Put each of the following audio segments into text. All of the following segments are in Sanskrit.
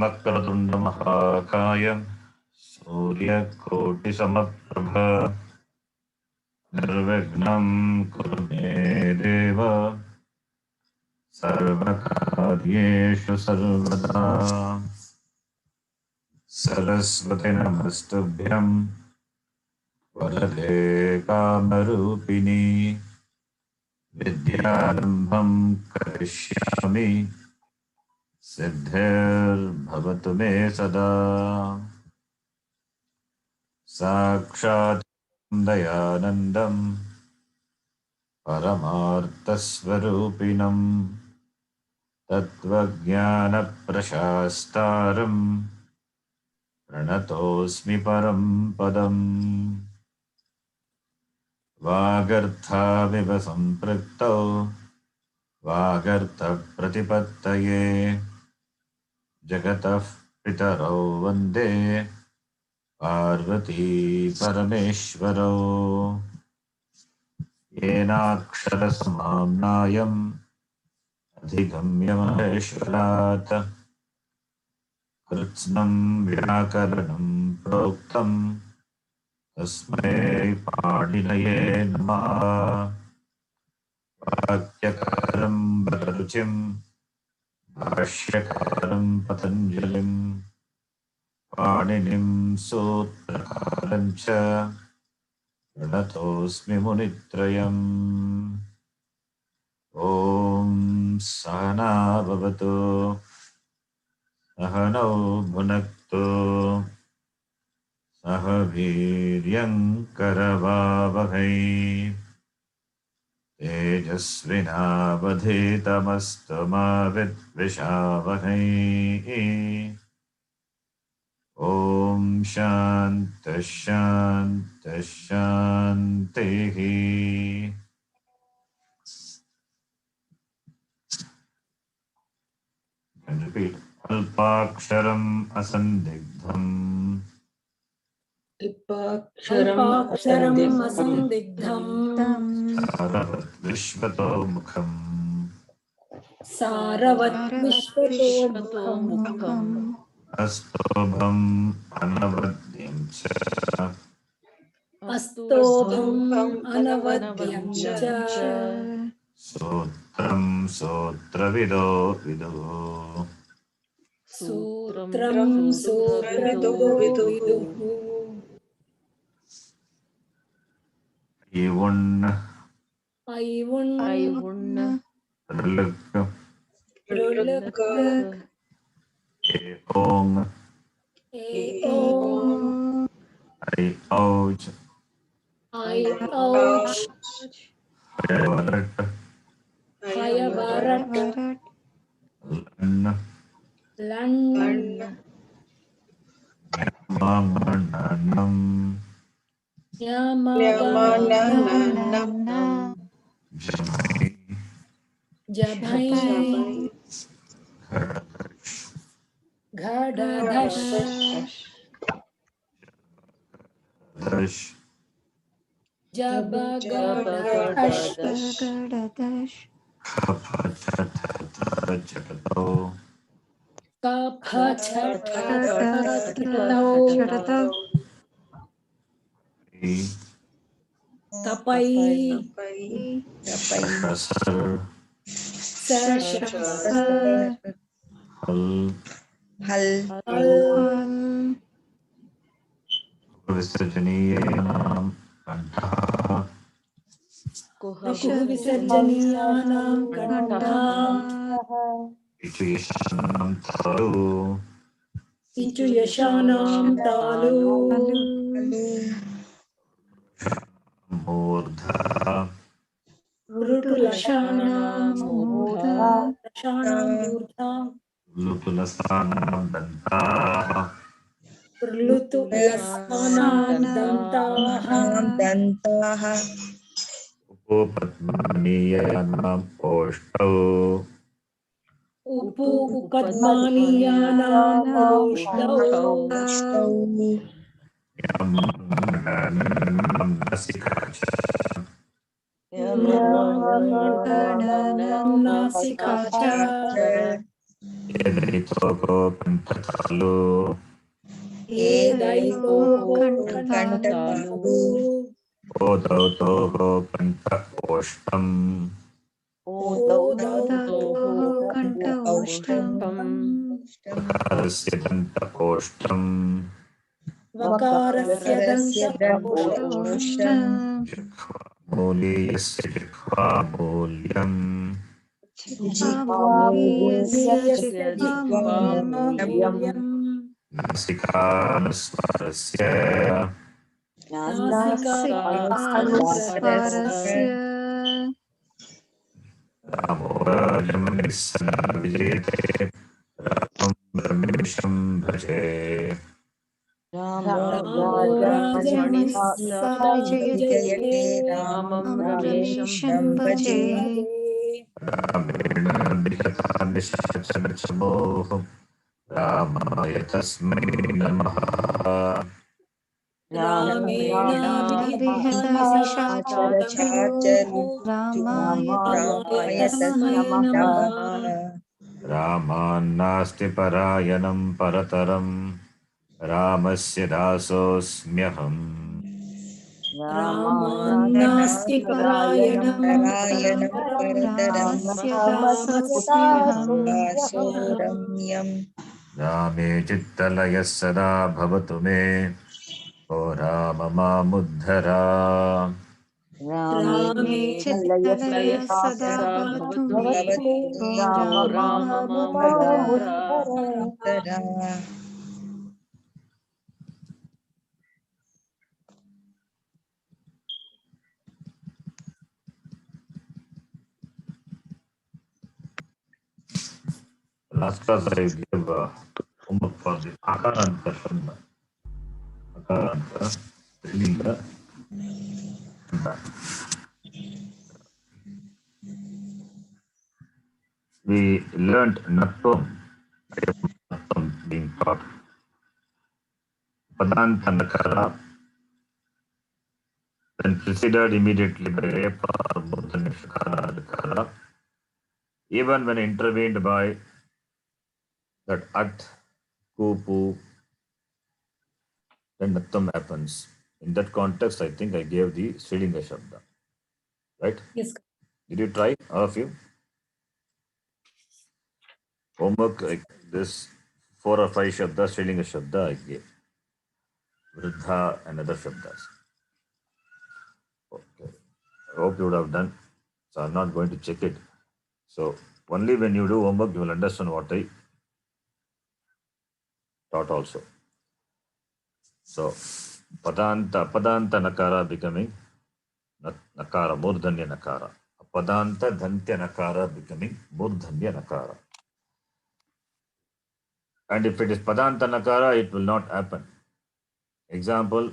वक्रतुंड महाकाय सूर्यकोटिसमप्रभ निर्विघ्नं कुरु मे देव सर्वकार्येषु सर्वदा। सरस्वती नमस्तुभ्यं वरदे कामरूपिणी विद्यारम्भं करिष्यामि सिद्धिर्भवतु मे सदा। साक्षात् दयानन्दं परमार्थस्वरूपिणं तत्त्वज्ञानप्रशास्तारं प्रणतोऽस्मि परं पदम्। वागर्थाविव सम्पृक्तौ वागर्थप्रतिपत्तये जगतः पितरौ वन्दे पार्वती परमेश्वरौ। येनाक्षरसमाम्नायम् अधिगम्य महेश्वरात् कृत्स्नं व्याकरणं प्रोक्तं तस्मै पाणिनये नमः। वाक्यकारं वररुचिं भाष्यकारं पतञ्जलिं पाणिनिं सूत्रकारं च प्रणतोऽस्मि मुनित्रयम्। ॐ सहना भवतु सहनौ भुनक्तु सह वीर्यं करवावहै तेजस्विनावधीतमस्तु मा विद्विषावहै। ॐ शान्तिः शान्तिः शान्तिः। अल्पाक्षरम् असन्दिग्धम् अल्पाक्षरम् असन्दिग्धम् सारवत् विश्वतोमुखम् सारवत् विश्वतोमुखम् अस्तोभम् अनवद्यं च अस्तोभम् अनवद्यं च सूत्रं सूत्रविदो विदुः सूत्रं सूत्रविदो विदुः। इवुन् ऐवुन् ऋलुक् ऋलुक् ओङ् ऐओङ् औच् ऐऔच् हयवरट् हयवरट् लन् लन् यमगणनं यमगणनं जमै जभै घढधश् दश जबगढधश् खफछठथचटतौ कफछठथचटतौ कपै शशर सशस्र हल विसर्जनीयानां कण्ठः कुहुः विसर्जनीयानां कण्ठः इचु यशानां तालु इचु यशानां तालु मूर्धः ऋटुलशानां मूर्धा लुतुलसानां दन्ताः ऋतुलसानां दन्ताः उपपद्मानीयानाम् ओष्ठौ उपपद्मानीयानाम् ओष्ठौ यमगणनं नासिका च यमगणनं नासिका च ఏదైతో కంఠతాలు ఏదైతో కంఠతాలు కంఠతాలు ఓదౌతో కంఠ ఓష్టం ఓదౌతో కంఠ కంఠౌష్టం ఓష్టం వకారస్య దంత ఓష్టం వకారస్య దంతౌష్టం మూలీయస్య జిహ్వా మూల్యం జిహ్వామూల్యస్య జిహ్వామూల్యం నాసికానుస్వారస్య నాసికానుస్వారస్య రామో రాజమణిः సదా విజయతే రామం రమేశం భజే రామో రాజమణిः సదా విజయతే రామం రమేశం భజే రామేణ నిహతా నిశాచరచమోః రామాయ తస్మై నమః రామేణ రామాయ తస్మై నమః రామాన్నాస్తి పరాయణం పరతరం రామస్య దాసోऽస్మ్యహం రామాన్నాస్తి పరాయణం రామస్య దాసోऽస్మ్యహం రామే చిత్తలయः సదా భవతు మే ఓ రామ మాముద్ధరా రామే చిత్తలయ సదా భవతు మే ఓ Ram మాముద్ధర Last class I gave homework for the Akaranta Shanda. Akaranta, Strilinga, Shanda. We learned Nattom being taught. Padanta Nakara, then preceded immediately by Repa or Murtha Nakara. Even when intervened by that At, Kupu, then Nattam happens. In that context, I think I gave the Strilinga Shabda. Right? Yes. Did you try, all of you? Homework like this 4 or 5 Shabdas, Strilinga Shabda I gave. Vruddha and other Shabdas. Okay. I hope you would have done. So I'm not going to check it. So only when you do homework, you will understand what I taught also. So Padanta Nakara becoming Nakara, Murdhanya Nakara. Padanta Dhantya Nakara becoming Murdhanya Nakara. And if it is Padanta Nakara, it will not happen. Example,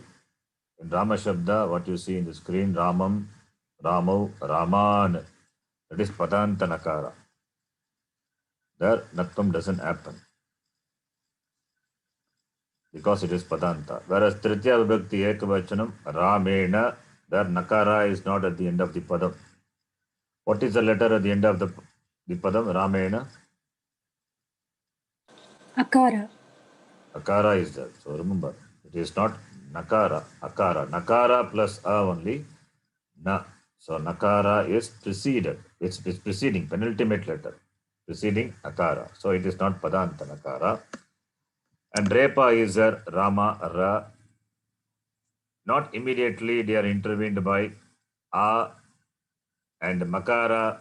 in Rama Shabda, what you see in the screen, Ramam, Ramo, Raman, that is Padanta Nakara. There, Nattam doesn't happen because it is Padanta. Whereas Tritya Vibhakti Ekavachanam, Ramena, there Nakara is not at the end of the Padam. What is the letter at the end of the Padam? Ramena? Akara. Akara is there. So remember, it is not Nakara, Akara. Nakara plus A only, Na. So Nakara is preceded. It's preceding, penultimate letter. Preceding Akara. So it is not Padanta Nakara. And Repa is there, Rama, Ra. Not immediately they are intervened by A and Makara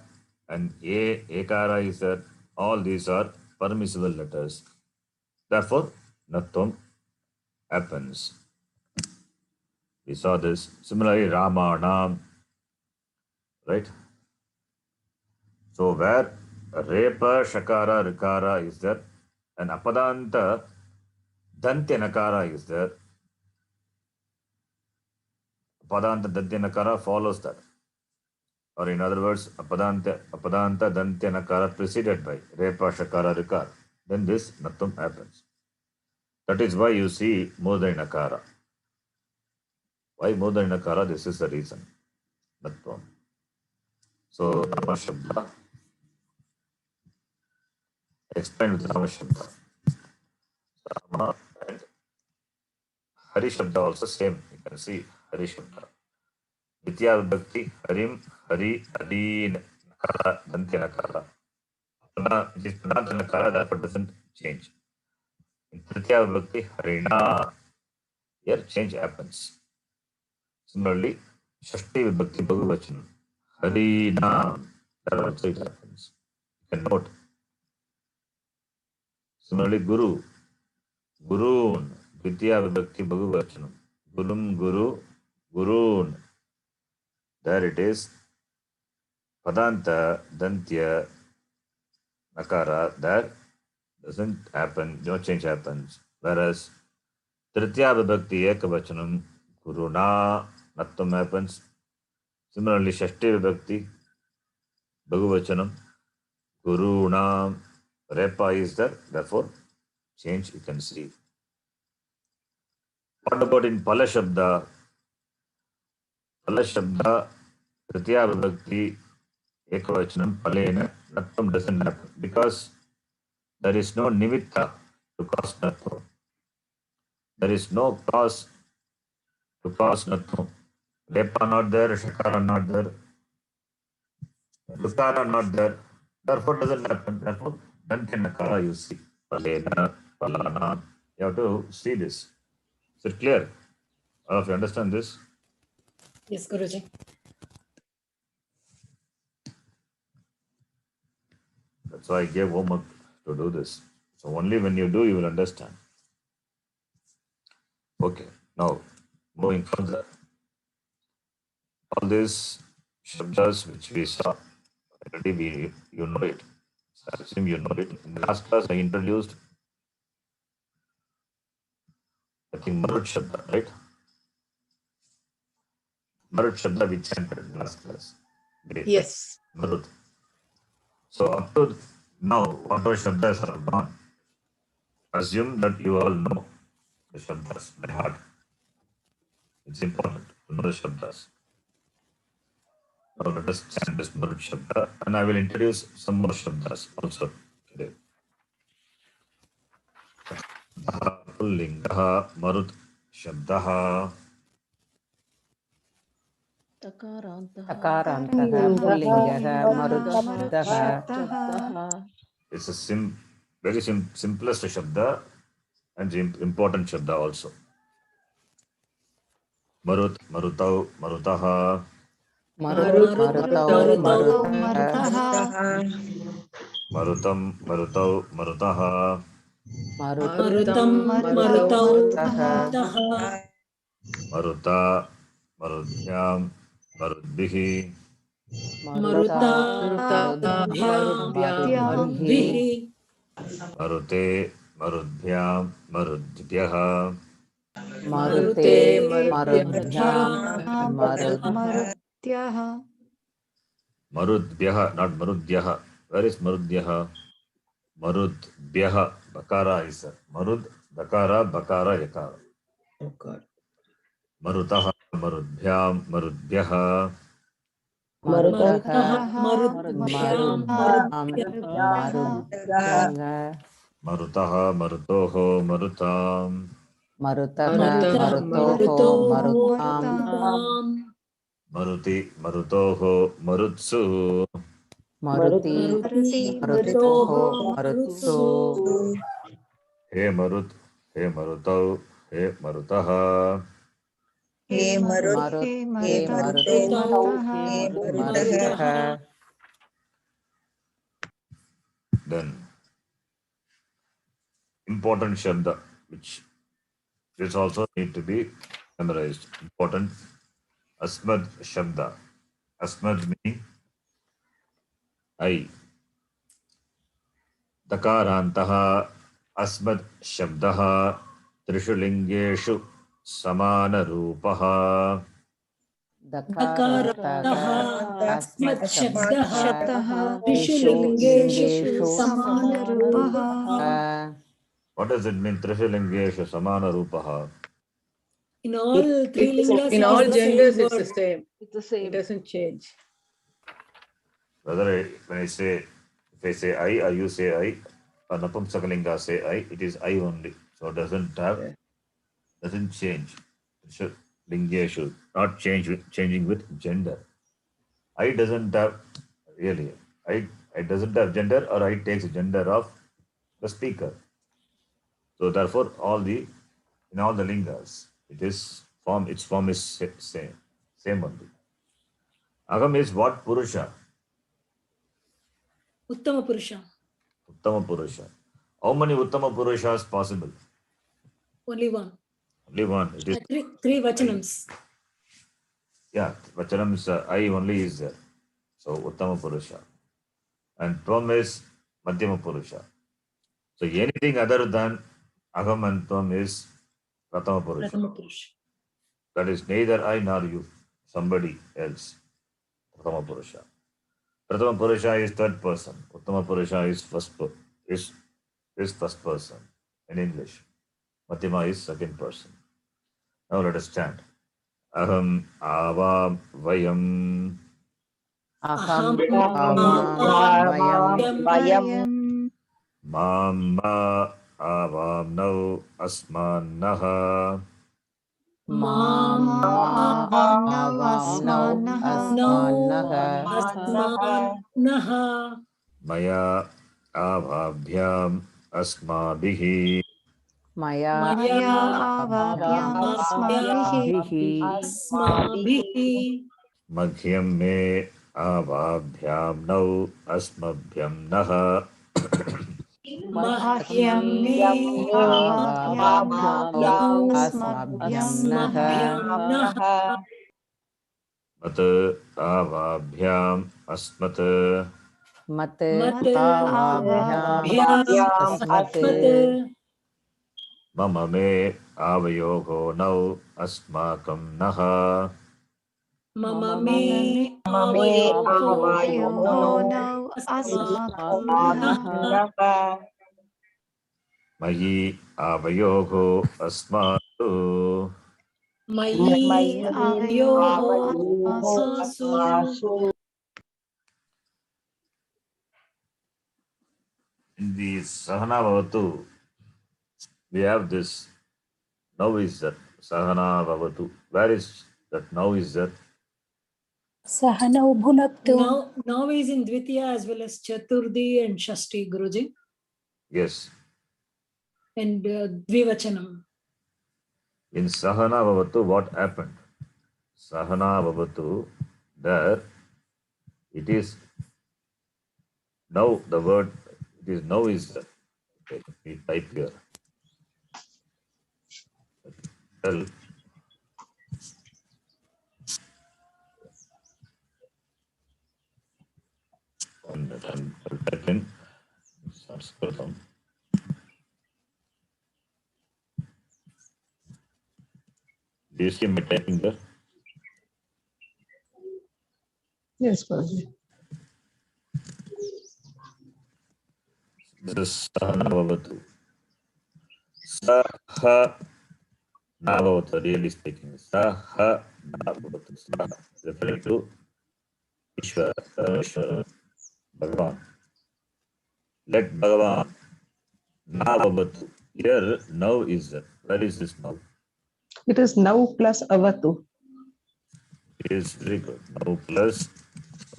and Ekara is there. All these are permissible letters. Therefore, Nattam happens. We saw this. Similarly, Ramana, right? So where Repa, Shakara, Rikara is there, and Apadanta, Dantya Nakara is there. Apadanta, Dantya Nakara follows that. Or in other words, Apadanta, Dantya Nakara preceded by Repa, Shakara, Rikara. Then this Nattam happens. That is why you see Murdhanya Nakara. Why Murdhanya Nakara? This is the reason. Nattam. So, Rama Shabda. explained with Rama Shabda. Rama and Hari Shabda also same. You can see Hari Shabda. Ditya Vibhakti, Harim, Hari, Adin, Nakara, Dantya Nakara. It is pronounced Nakara, therefore doesn't change. In Tritiya Vibhakti, Harina, here change happens. Similarly, Shashti Vibhakti Bhagavachan, Harina, there also it happens. You can note. Similarly, Guru, Gurun, Dvitiya Vibhakti Bhagavachanam, Gurum, Guru, Gurun. There it is. Padanta, Dantya, Nakara, there doesn't happen, no change happens. Whereas Tritiya Vibhakti Ekavachanam, Guruna, Nattam happens. Similarly, Shashti Vibhakti Bhagavachanam, Guruna, Repa is there, therefore change you can see. What about in Pala Shabda? Pala Shabda, Tritiya Vibhakti Ekavachanam, Palena, Nattam doesn't happen because there is no Nimitta to cause Nattam. There is no cause to cause Nattam. Repa not there, Shakara not there, Lukara not there. Therefore doesn't happen. Therefore, Dantya Nakara you see. Palena, Palana. You have to see this. Is it clear? All of you understand this? Yes, Guruji. That's why I gave homework to do this. So only when you do, you will understand. Okay, now moving further. All these shabdas which we saw, already you know it. So I assume you know it. In the last class, I introduced, I think, Marut Shabda, right? Marut Shabda we chanted in the last class. Yes. Marut. So up to now, whatever Shabdas are gone, assume that you all know the Shabdas by heart. It's important to know the Shabdas. Now let us chant this Marut Shabda, and I will introduce some more Shabdas also today. Pullingaha Marut Shabdaha. Takarantah pullingah maruddah. It's a very simplest Shabda and important Shabda also. Marut, Marutau, Marutaha. Marutau Marutam, Marutau, Marutaha. Maruta, Marudhyam, Marudbihi. Marute, Marudhyam, Marudbhyaha. Marudbhyaha, not Marudhyaha. Where is Marudhyaha? Marudbhyaha, Bakara is there. Marud, Bakara, Bakara, Yakara. Oh God. Marutaha, Marudbhyam, Marudbhyaha. Marutaha, Marutoho, Marutam. Maruti, Marutoho, Marutsu. He Marut, He Marutau, He Marutaha. He Marutaha. Then important Shabda, which this also need to be memorized. Important Asmad Shabda. Asmad meaning I. Dakarantaha Asmad Shabdaha Trishu Lingeshu Samana Rupaha. Asmat Shabdaha Vishulingeshu Samanarupaha. What does it mean? Trishu Lingeshu Samana Rupaha. In all three lingas, In all genders, it's word. the same. It's the same. It doesn't change. Whether when I say, if I say I or you say I, Napumsakalinga say I, it is I only. So doesn't change. It should Lingya should not changing with gender. I doesn't have really I doesn't have gender, or I takes gender of the speaker. So therefore in all the lingas its form is same only. Agam is what Purusha? Uttama Purusha. Uttama Purusha. How many Uttama Purushas possible? Only one. Only one. It is Three Vachanams. yeah. Vachanam is I only is there. So Uttama Purusha. And Tvam is Madhyama Purusha. So anything other than Agam and Tvam is Pratama Purusha. Pratama Purusha. That is neither I nor you, somebody else. Pratama Purusha. Pratama Purusha is third person. Uttama Purusha is first person in English. Madhyama is second person. Now let us chant. Aham avam vayam. Aham Vayam. Mam ma avam nau asmanaha. Mam Asmanaha. Maya avabhyam asmabhihi. Maya Asmabhihi. Madhyam me avabhyam nau asmabhyam naha. Mahyam me asmabhyam naha. Mat avabhyam asmat. mat Avabhyam asmat Mama me avayogo nau asmakam naha. Mama me avayoho asmakam naha. Mayi avayogo asmatu. Mayi avayoho asmasu. In the Sahana Bhavatu, we have this. Now is that Sahana Bhavatu. Where is that now is that? Sahanau bhunaktu. Now is in Dvitiya as well as Chaturthi and Shashti, Guruji. Yes. And Dvivachanam. In Sahana Bhavatu, what happened? Sahana Bhavatu, there it is now the word, it is now is that. Okay, we type here. Tell. And I'll type in Sanskritam. Do you see me typing there? Yes, Guruji. This is Sahana Bhavatu. Saha Navavatu, really speaking. Saha Navavatu. Saha, referring to Ishvara, Bhagavan. Let Bhagavan Navavatu. Here, now is that. Where is this now? It is now plus avatu. It is very good. Now plus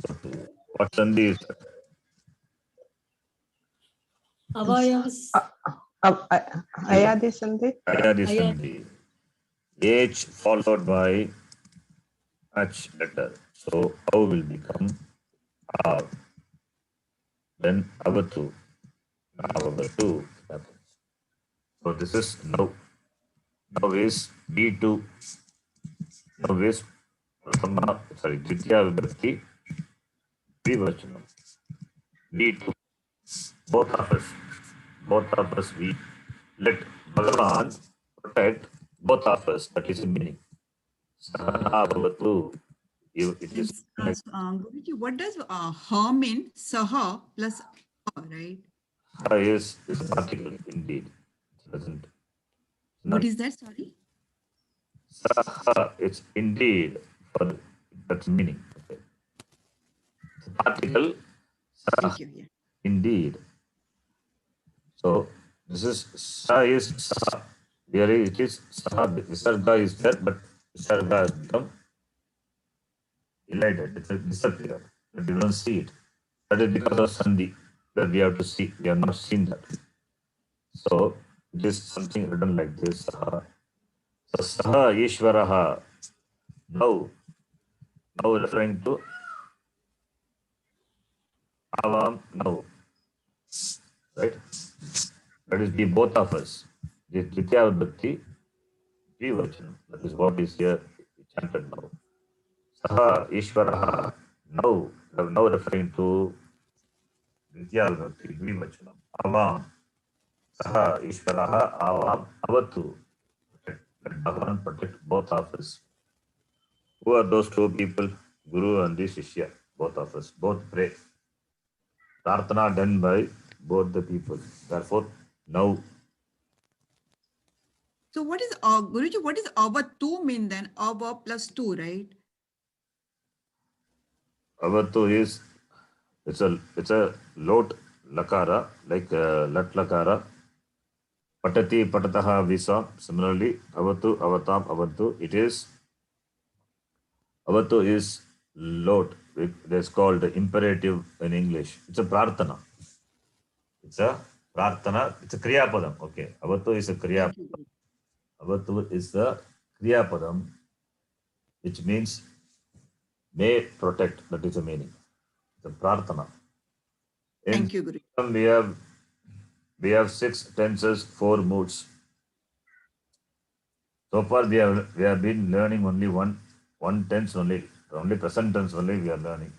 Avatu. What sandhi is that? Avayavas. Ayadi sandhi. Ayadi sandhi. H followed by H letter. So, how will become Av. Then Avatu. Avatu happens. So, this is now. Now is B2. Now is Prathama, sorry, Dvitiya Vibhakti, Vivachanam. B2. Both of us, we let Bhagavan protect both of us. That is the meaning. Sahana Bhavatu. It is Guruji, what does ha mean? Saha plus a, right? Ha is an article indeed. It doesn't. What is that? Sorry. Saha, it's indeed for that's meaning. Okay. The article Saha, Thank you. Yeah. indeed. So this is sa is sa. Here it is sa. Visarga is there, but visarga has become elided. It's a disappear. But you don't see it. That is because of sandhi that we have to see. We have not seen that. So it is something written like this. So saha Ishvaraha. Now referring to avam now. Right? That is the both of us. The Dvitiya Vibhakti, Dvivachanam. That is what is here chanted now. Saha Ishvaraha. Now referring to Dvitiya Vibhakti, Dvivachanam. Avam. Saha Ishvaraha Avam Avatu. Let Bhagavan protect both of us. Who are those two people? Guru and the Shishya. Both of us. Both pray. Prarthana done by both the people. Therefore, now. So what is Guruji, what is avatu mean then? Ava plus 2, right? Avatu is it's a lot lakara, like lat lakara. Patati patataha visa. Similarly, avatu avatam avantu. It is avatu is lot. It is called imperative in English. It's a prarthana. It's a prarthana. It's a kriya padam. Okay, avatu is a kriya. Thank you. Avatu is the kriya padam, which means may protect. That is the meaning. The prarthana. Thank you, Guru. We have 6 tenses, 4 moods. So far we have been learning only one tense only present tense only we are learning.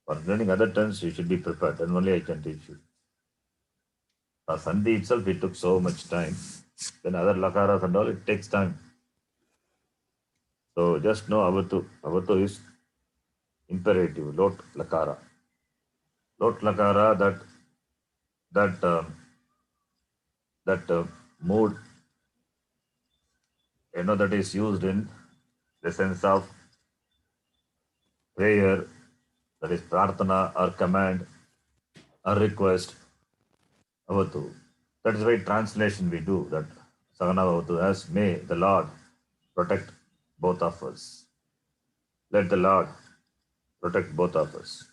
For learning other tense you should be prepared. Then only I can teach you. For Sandhi itself it took so much time. Then other lakaras and all it takes time. So just know avatu. Avatu is imperative. Lot lakara. Lot lakara that mood, that is used in the sense of prayer, that is prarthana or command or request, avatu. That is why translation we do that Sagana avatu as may the Lord protect both of us. Let the Lord protect both of us.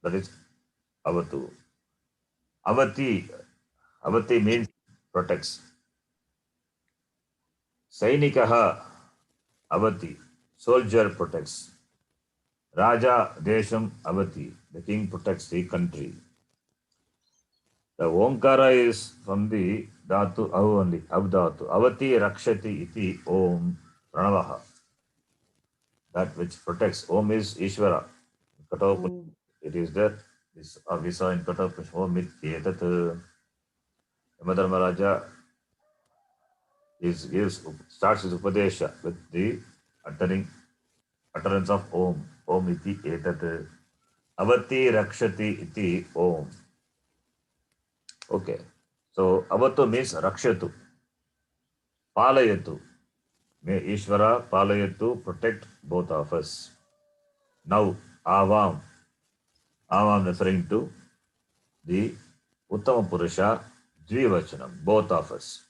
That is avatu. Avati means protects. Sainikaha avati, soldier protects. Raja desham avati, the king protects the country. The Omkara is from the dhatu ahu only, avdhatu. Avati rakshati iti om pranavaha. That which protects. Om is Ishvara. It is there. This we saw in Kataupush. Om it Yamadharmaraja starts his Upadesha with the utterance of Om. Om iti etat. Avati rakshati iti Om. Okay. So avatu means rakshatu. Palayatu. May Ishvara palayatu protect both of us. Now avam. Avam referring to the Uttama Purusha Dvivachanam, both of us.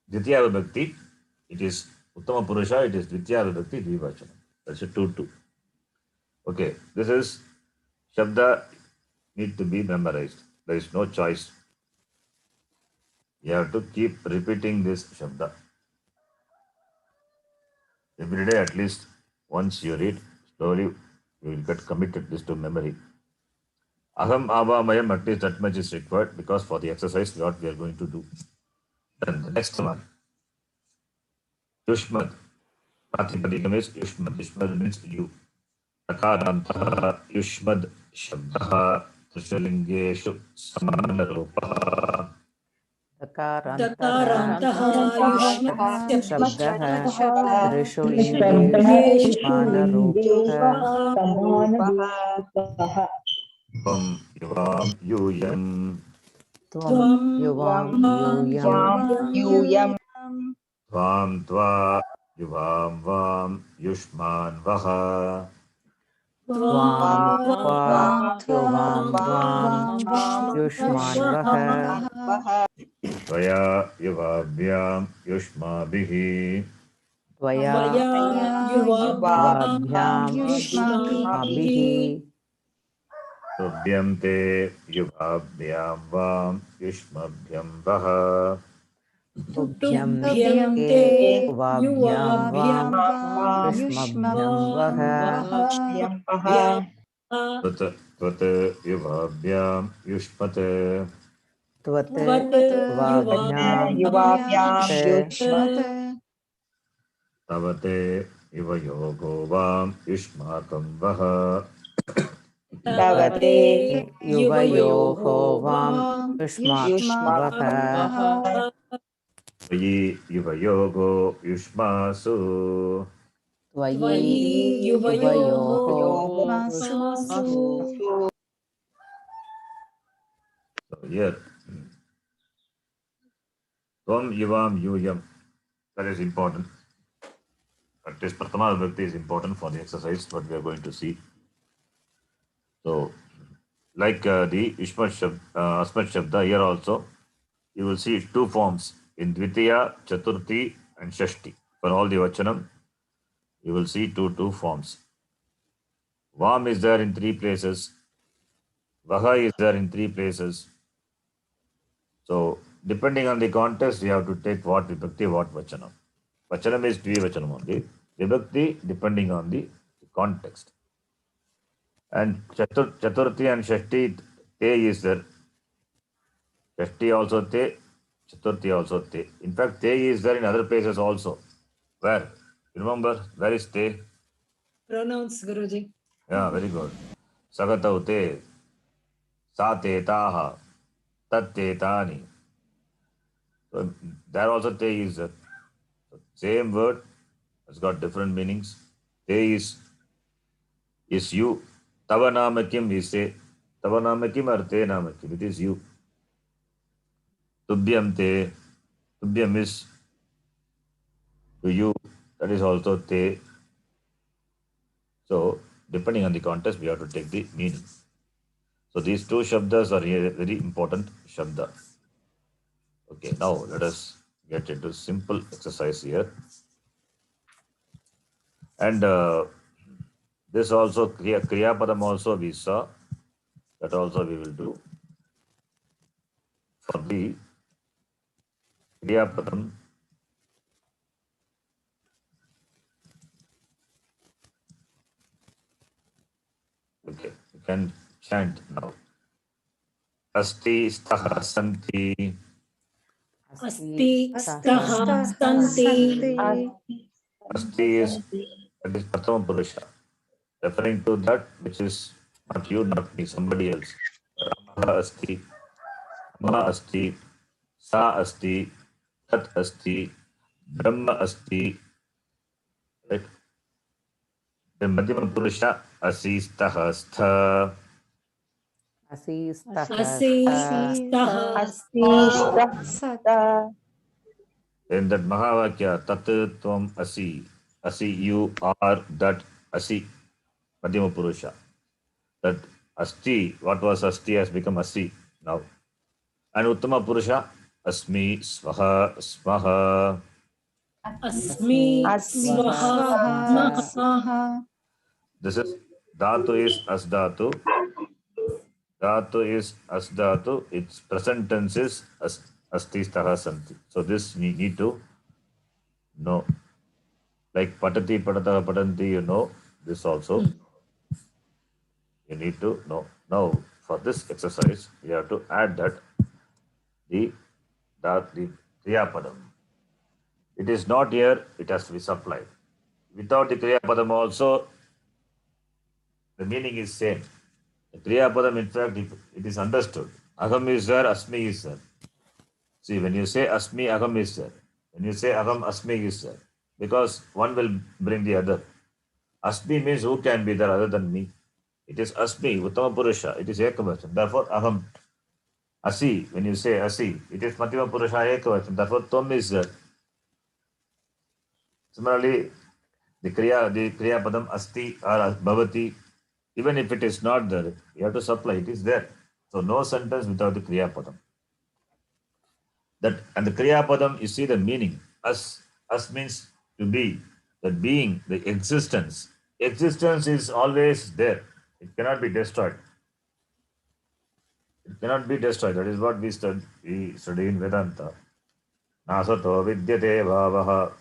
Dvitiya Vibhakti, it is Uttama Purusha, it is Dvitiya Vibhakti Dvivachanam. That's a 2-2. Okay, this is Shabda need to be memorized. There is no choice. You have to keep repeating this Shabda. Every day at least once you read, slowly you will get committed this to memory. Aham avamayam, at least that much is required because for the exercise what we are going to do. Then the next one. Yushmad. Pratipadikam is Yushmad. Yushmad means you. Akarantah Yushmad Shabdaha Trishalingeshu Samanarupaha. Dakarantah शब्दः Yushmad त्रिषु Trishalingeshu समानरूपः Tvam Yuvam Yuyam. त्वं युवां यूयं Tvam Tva Yuvam Vam Yushman Vaha. त्वां त्वा युवां वां युष्मान्वः त्वया युवाभ्यां युष्माभिः त्वया युवाभ्यां युवाभ्यां युष्माभिः युष्माभिः तुभ्यं ते युवाभ्यां वां युष्मभ्यं वः तुभ्यं तुभ्यं ते ते युवाभ्यां वां युवाभ्यां युष्मभ्यं वः त्वत् त्वत् युवाभ्यां युष्मत् त्वत् त्वत् युवाभ्यां युवाभ्यां युष्मत् तव ते युवयोगो वां युष्माकं वः तव ते युवयोः युवयोः वां वां युष्माकं वः त्वयि युवयोगो युष्मासु त्वयि त्वयि युवयोः युवयोः मासु So here, Tvam Yuvam Yuyam, that is important. At least Prathama Vibhakti is important for the exercise, what we are going to see. So, like the Ishmat Shabda, Asmat Shabda, here also, you will see two forms in Dvitiya, Chaturthi, and Shashti. For all the Vachanam, you will see two forms. Vam is there in three places. Vaha is there in three places. So, depending on the context, we have to take what Vibhakti, what Vachanam. Vachanam is Dvivachanam only. Vibhakti, depending on the context. And Chaturthi and Shashti, Te is there. Shashti also Te, Chaturthi also Te. In fact, Te is there in other places also. Where? Remember, where is Te? pronouns Guruji. Yeah, very good. Sagatau Te, Sa Te Taha, Tat Te Tani. So there also Te is there. So same word has got different meanings. Te is you. Tava namakim we say. Tava namakim or te namakim. It is you. Tubhyam te. Tubhyam is to you. That is also te. So depending on the context, we have to take the meaning. So these two shabdas are very important shabda. Okay, now let us get into simple exercise here. And this also, Kriya Padam also we saw. That also we will do. For the Kriya Padam, okay, you can chant now. Asti staha santi. Asti staha santi. Asti is, that is Prathama Purusha. Referring to that which is not you, not me, somebody else. Rama asti, Ma asti, Sa asti, Tat asti, Brahma asti. Right? Then Madhyama Purusha, Asi staha stha. Asi stah Asi staha Then that Mahavakya, Tat Tvam Asi. Asi, you are that Asi. Madhyama Purusha. That Asti, what was Asti has become Asi now. And Uttama Purusha, Asmi Swaha Swaha. Asmi swaha. This is Dhatu is Asdhatu. Dhatu is Asdhatu. Its present tense is Asti Staha Santi. So this we need to know. Like Patati Patataha Patanti, you know this also. You need to know. Now, for this exercise, we have to add that the Kriya Padam. It is not here, it has to be supplied. Without the Kriya Padam also, the meaning is same. The Kriya Padam, in fact, it is understood. Aham is there, Asmi is there. See, when you say Asmi, Aham is there. When you say Aham, Asmi is there. Because one will bring the other. Asmi means who can be there other than me. It is Asmi, Uttama Purusha. It is Ekavacham. Therefore, Aham. Asi, when you say Asi, it is Madhyama Purusha Ekavacham. Therefore, Tvam is there. Similarly, the Kriya Padam Asti or Bhavati Even if it is not there, you have to supply. It is there. So no sentence without the Kriya Padam. That and the Kriya Padam, you see the meaning. As means to be. That being, the existence. Existence is always there. It cannot be destroyed. It cannot be destroyed. That is what we study in Vedanta. Nasato vidyate bhavaha.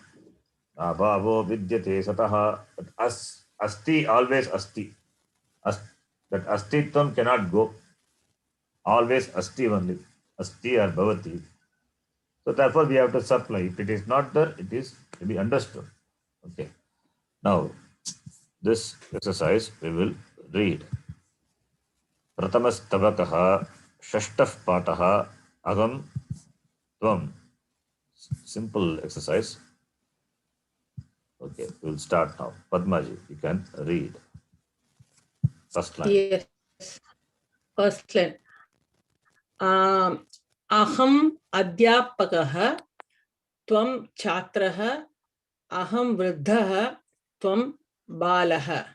Bhavo vidyate sataha. Asti always asti. That astitvam cannot go. Always asti only. Asti or bhavati. So therefore we have to supply. If it is not there, it is to be understood. Okay. Now, this exercise we will read. Pratamastavakaha shashtaf pataha agam tvam. Simple exercise. Okay, we will start now. Padmaji, you can read. First line. Yes. First line. Aham adhyapakah tvam chatrah aham vruddhah tvam balah.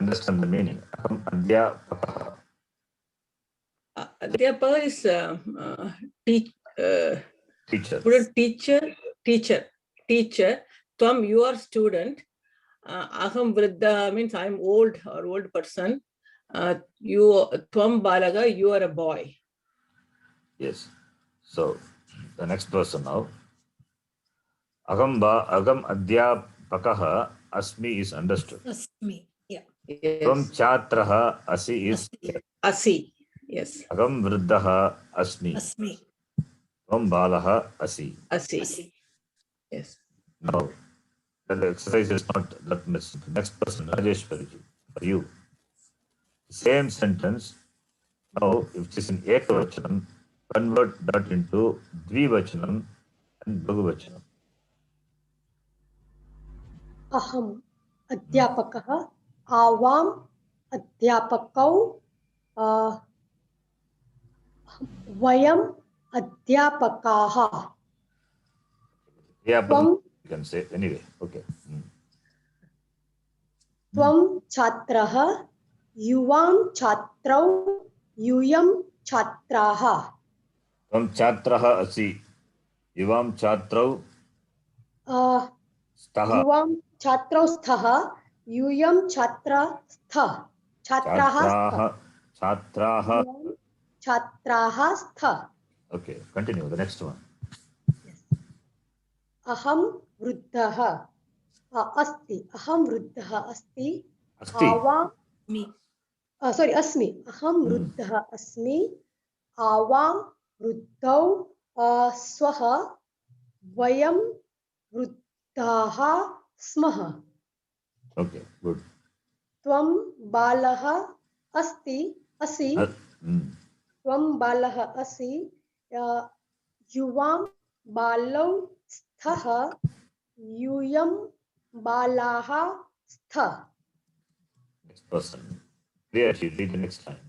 Understand the meaning. Aham adhyapakah. Adhyapaka is Teacher. student, teacher. Tvam, you are student. Aham vruddha means I am old or old person. You tvam balaga, you are a boy. Yes. So the next person now. Agam adhyapakah asmi is understood. Asmi. Yeah. Tvam Yes. chatraha asi is Asi. Yes. agam vruddhaha asmi. Asmi. Tvam balaha asi. Asi. Asi. Yes. Now, the exercise is not that much. Next person, Rajeshwari, for you. Same sentence. Now, if it is in Ekavachanam, convert that into Dvivachanam and Bhagavachanam. अहम अध्यापकः आवाम अध्यापकौ वयम अध्यापकाः Yeah, but त्वं you can say anyway. Okay. त्वं छात्रः युवां छात्रौ यूयं छात्राः Tvam chatraha asi. Yuvam chatrau staha. युवां छात्रौ स्तः यूयं छात्राः स्तः Chatraha. युवां छात्राः स्तः Okay, continue. The next one. अहं वृद्धः अस्ति अहं वृद्धः अस्ति Asti. आवां Me. अस्मि अहं वृद्धः अस्मि आवां वृद्धौ स्वः वयं वृद्धाः स्मः Okay, good. त्वं बालः असि त्वं बालः असि युवां बालौ स्तः यूयं बालाः स्तः Next person. Clear, you read the next line.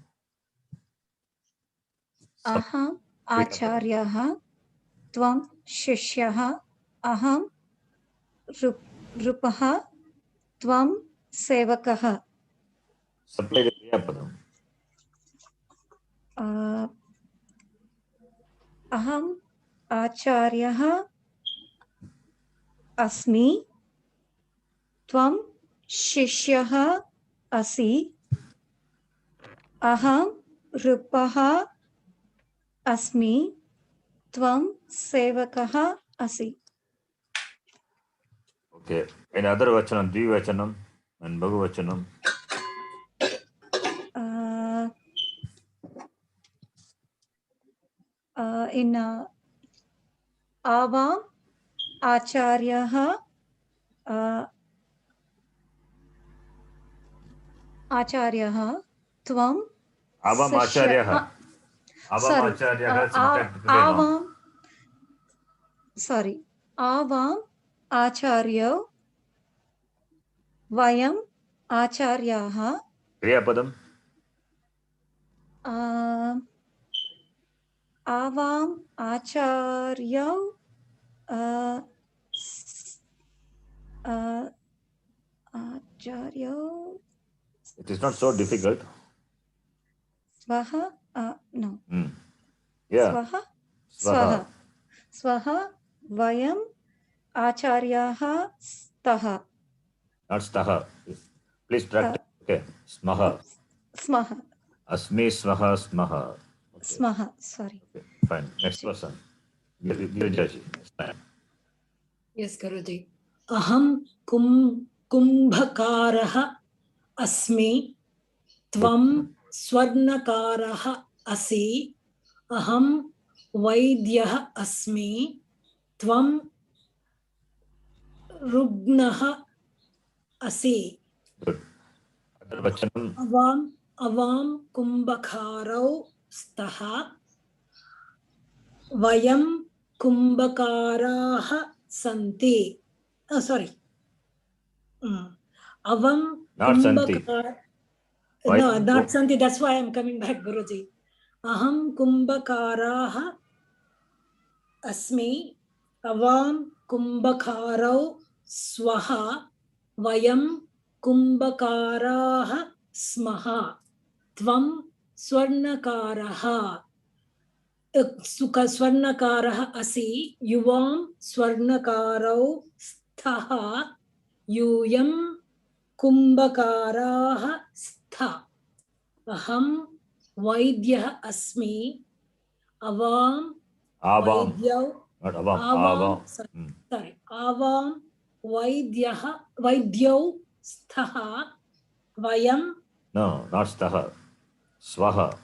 अहम् आचार्यः त्वं शिष्यः अहं नृपः त्वं सेवकः Supply the Kriya Padam. अहम् आचार्यः अस्मि त्वं शिष्यः असि अहं नृपः अस्मि त्वं सेवकः असि Okay. In other vachanam, Dvivachanam and Bhagavachanam. in आवाम् आचार्यः आचार्यः त्वं Avam Acharyah. Avam Acharyah. आवाम् sorry आवाम् आचार्यौ वयम् आचार्याः Kriya Padam. आवाम् आचार्यौ आचार्यौ It is not so difficult. Swaha. No. Yeah. Swaha. Swaha. Swaha. Vayam acharyaha staha. Not staha. Please practice. Okay. Smaha. Smaha. Asmi swaha smaha. Okay. Smaha. Sorry. Okay. Fine. Next person. Girijaji. Yes, Guruji. Aham kumbhakarah asmi. Tvam swarnakarah asi. Aham vaidyah asmi. Tvam rugnah asi. Good. Vachanam. Avam kumbhakarau staha. Vayam kumbhakaraha santi. Oh, sorry. Avam Not santi. No, not santi. That's why I'm coming back, Guruji. Aham kumbhakaraha asmi. Avam kumbhakarau swaha. Vayam kumbhakaraha smaha. Tvam swarnakaraha. Swarnakarah asi. Yuvam swarnakarau stha. Yuyam kumbhakarah stha. Aham vaidyah asmi. Avam vaidyau. Not avam. Sorry. Avam vaidyau stha. Vayam. No, not staha. Swaha.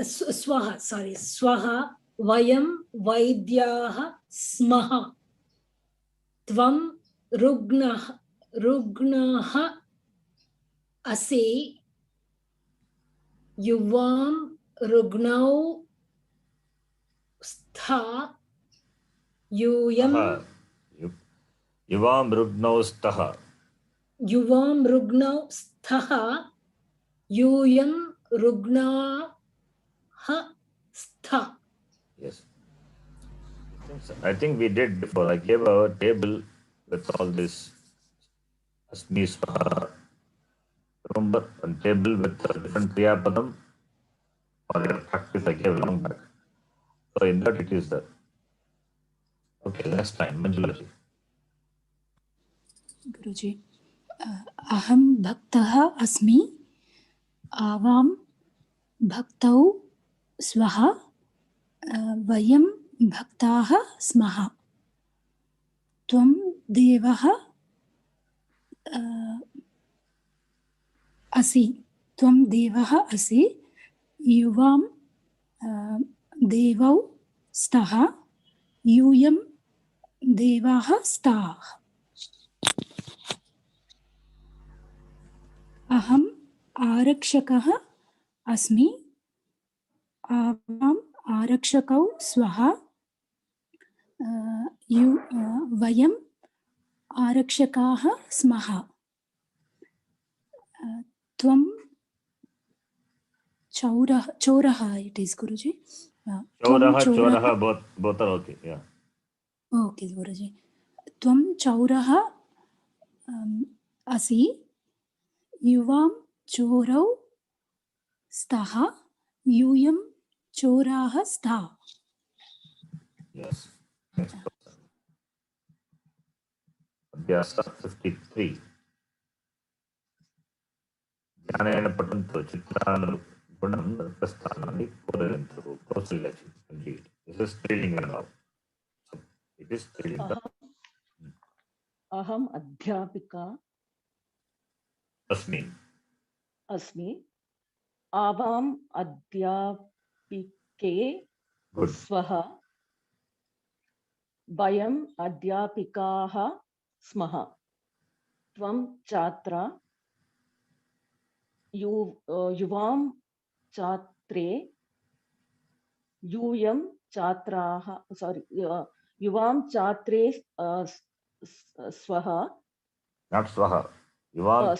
Swaha. Sorry. Swaha. Vayam vaidyah smaha. Tvam rugnah asi. Yuvam rugnau stha. Yuyam. Yuvam rugnau staha. Yuvam rugnau stha. Yuyam rugnaha stha. Yes. I think we did before. I gave a table with all this asmi swaha. Remember, a table with a different kriya padam for your practice I gave long back. So in that it is there. Okay, next time, Manjulaji. Guruji, aham bhaktah asmi. Avam bhaktau swaha. Vayam bhaktaha smaha. Tvam devaha asi. Tvam devaha asi. Yuvam devau staha. Yuyam devaha staha. Aham आरक्षकः अस्मि. आवाम् आरक्षकौ स्वः. वयम् आरक्षकाः स्मः. त्वं चोरः. It is Guruji. Choraha, both are okay. Yeah. Okay, Guruji. Tvam chauraha asi. Yuvam chorau staha. Yuyam choraha stha. Yes. Next person. Abhyasa 53. Jnanena patantu chitranu gunam prasthanani kodayantu. Kausalyaji. Indeed. This is Strilinga now. So it is Strilinga. Aham adhyapika Asmi. Avam adhyapike swaha. Vayam adhyapikaha smaha. Tvam chatra. Yuvam chatre. Yuyam chatraha. Sorry. Yuvam chatre swaha. Not swaha. Yuvam.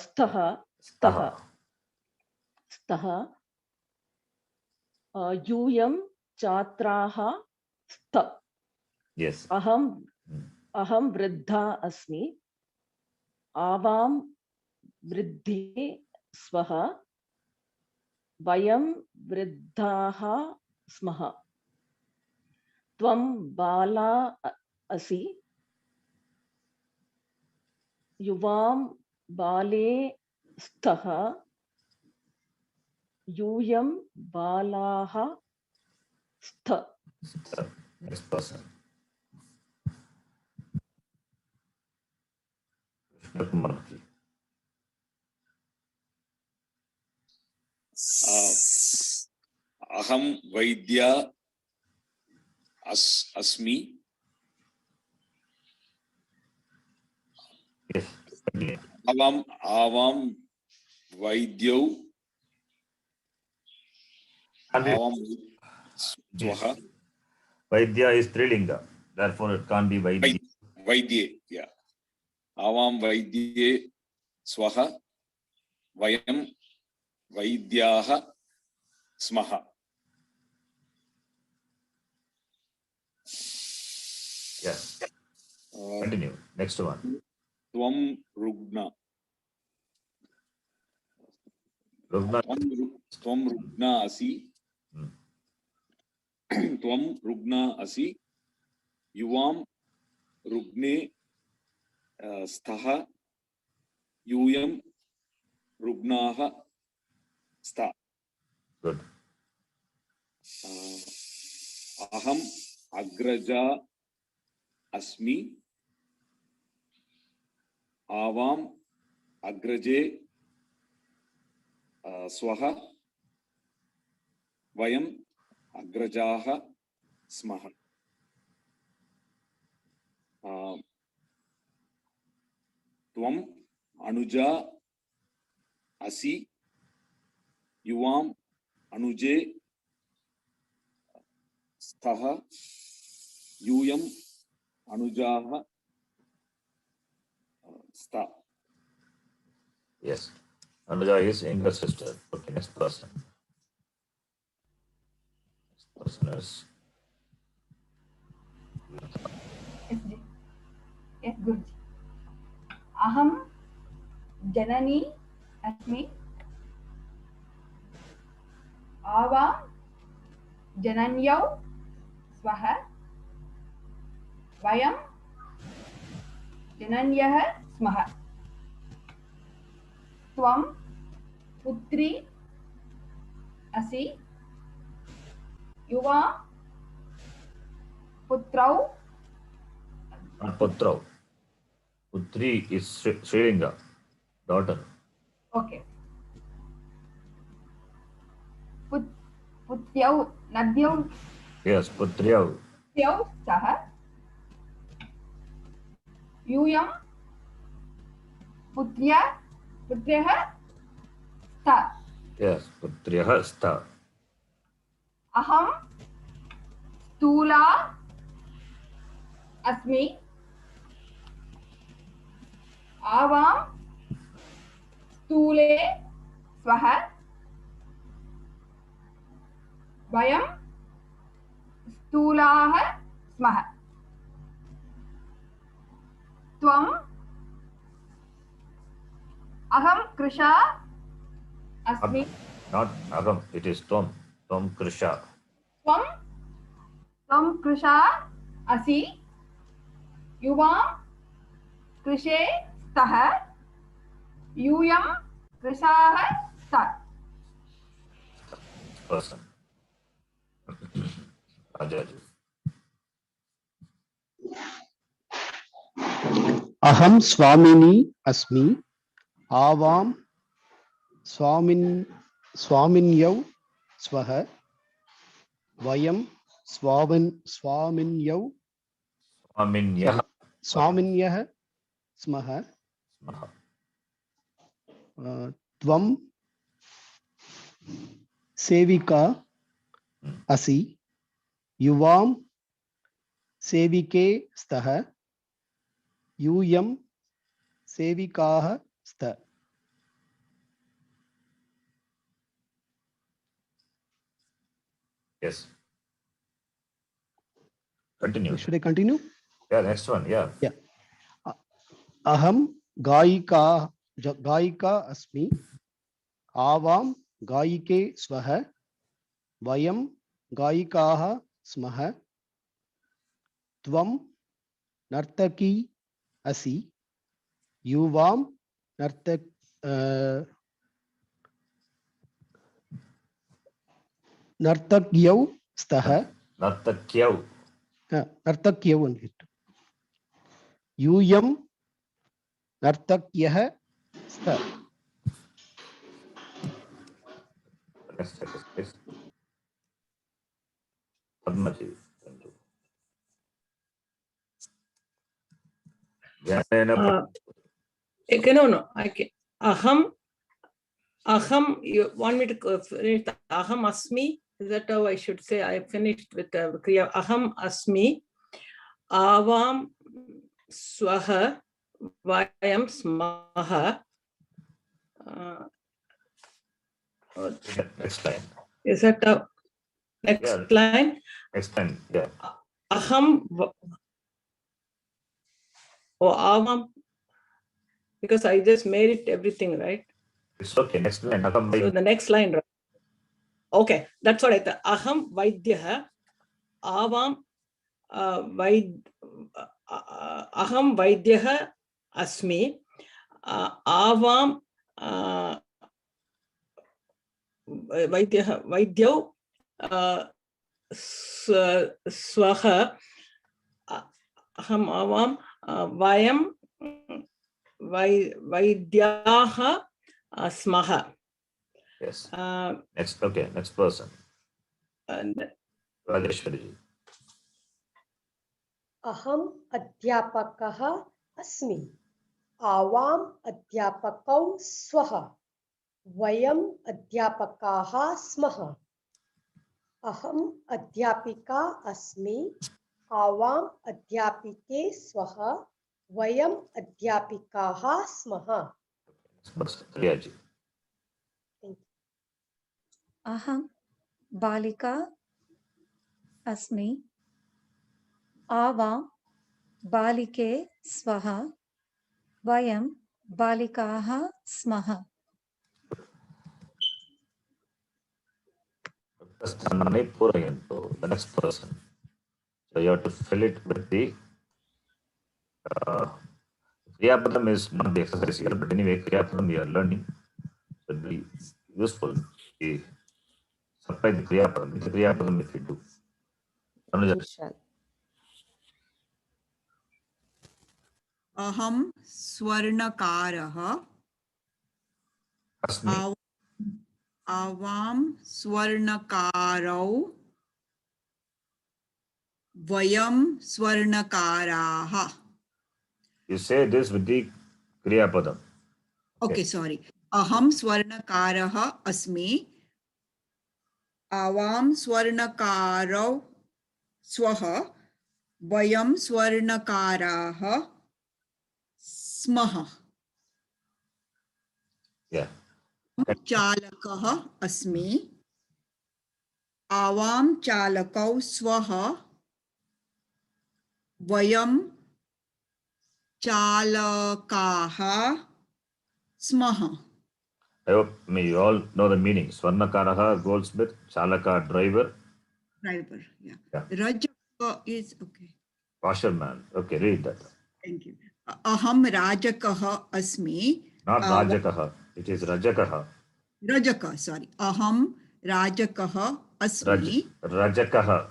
Staha. Yuyam chatraha sta. Yes. Aham vriddha asmi. Avam vriddhi स्वः वयं वृद्धाः स्मः त्वं बाला असि युवां बाले स्तः यूयं बालाः स्त Next person. Krishna Kumar ji. अहं वैद्या अस्मि Yes. Continue. आवां वैद्यौ आवां स्वः Vaidya is Trilinga. Therefore, it can't be Vaidya. वैद्ये या आवां वैद्ये स्वः वयं वैद्याः स्मः Yes. Continue. Next one. त्वं रुग्ण Rugna. त्वं रुग्ण असि त्वं रुग्ण असि युवां रुग्णे स्तः यूयं रुग्णाः स्त Good. अहम् अग्रजा अस्मि आवाम् अग्रजे स्वः वयम् अग्रजाः स्मः त्वम् अनुजा असि युवाम् अनुजे स्तः यूयम् अनुजाः स्त Yes. Anuja is younger sister. Okay, next person. Next person is Yes, Guruji. Aham Janani Asmi Avam Jananyau Swaha Vayam Jananyah Smaha Tvam Putri Asi Yuva Putrau not Putrau. Putri is Srilinga, daughter. Okay. Putyau Nadyau Yes, Putriau. Putyau Saha Yuyam Putryaha Sta Yes, Putriyaha Sta. Aham Stula Asmi Avam Stule Swaha Vayam Stulaha Smaha Tvam Aham Krisha Asmi Not Agam, it is Tom. Tom Krisha. Tvam Krisha Asi Yuvam Krishe Staha Yuyam Krishaha Sta Person. Rajaji. अहं स्वामिनी अस्मि आवां स्वामिन्यौ स्वः वयं स्वामिन्यौ स्वामिन्यः स्मः त्वं सेविका असि युवां सेविके स्तः यूयं सेविकाः स्त Yes. Continue. Should I continue? Yeah, next one. Yeah. Yeah. Aham गायिका अस्मि आवां गायिके स्वः वयं गायिकाः स्मः त्वं नर्तकी असि युवां नर्तक्यौ स्तः नर्तक्यौ नर्तक्यौ यूयं नर्तक्यः स्तः Next sentence, please. Padmaji, thank you. Jnanena No. Okay. Aham. You want me to finish the aham asmi? Is that how I should say? I finished with the kriya. Aham asmi. Avam swaha. Vayam smaha. Next line. Is that the next line? Next line, yeah. Aham. Oh, avam. Because I just made it everything, right? It's okay. Next line. So the next line, right? Okay, that's what I thought. Aham vaidyaha avam aham vaidyaha asmi avam vaidyau swaha aham avam vayam vaidyaha smaha. Yes. Next, okay, next person. And Rajeshwari. अहम अध्यापकः अस्मि आवाम अध्यापकौ स्वः वयम् अध्यापकाः स्मः अहम अध्यापिका अस्मि आवाम अध्यापिके स्वः वयम् अध्यापिकाः स्मः Priyaji. अहं बालिका अस्मि आवां बालिके स्वः वयं बालिकाः स्मः The next person. So you have to fill it with the Kriyapadam is not the exercise here, but anyway, Kriyapadam we are learning. So it will be useful. We supply the Kriyapadam. It's a Kriyapadam if you do. Aham swarnakarah Asmi. Avam swarnakarau Vayam swarnakaraha. You say this with the Kriyapadam. Okay, sorry. Aham swarnakaraha asmi. Avam swarnakarau swaha. Vayam swarnakaraha smaha. Yeah. Chalakah asmi. Avam chalakau swaha. Vayam chalakaha smaha. I hope you all know the meaning. Swarnakaraha, goldsmith, Chalaka, driver. Driver, yeah. Yeah. Rajaka is okay. Washerman. Okay, read that. Thank you. Aham Rajakaha asmi. Not Rajakaha. It is Rajakaha. Rajaka, sorry. Aham Rajakaha asmi. Rajakaha.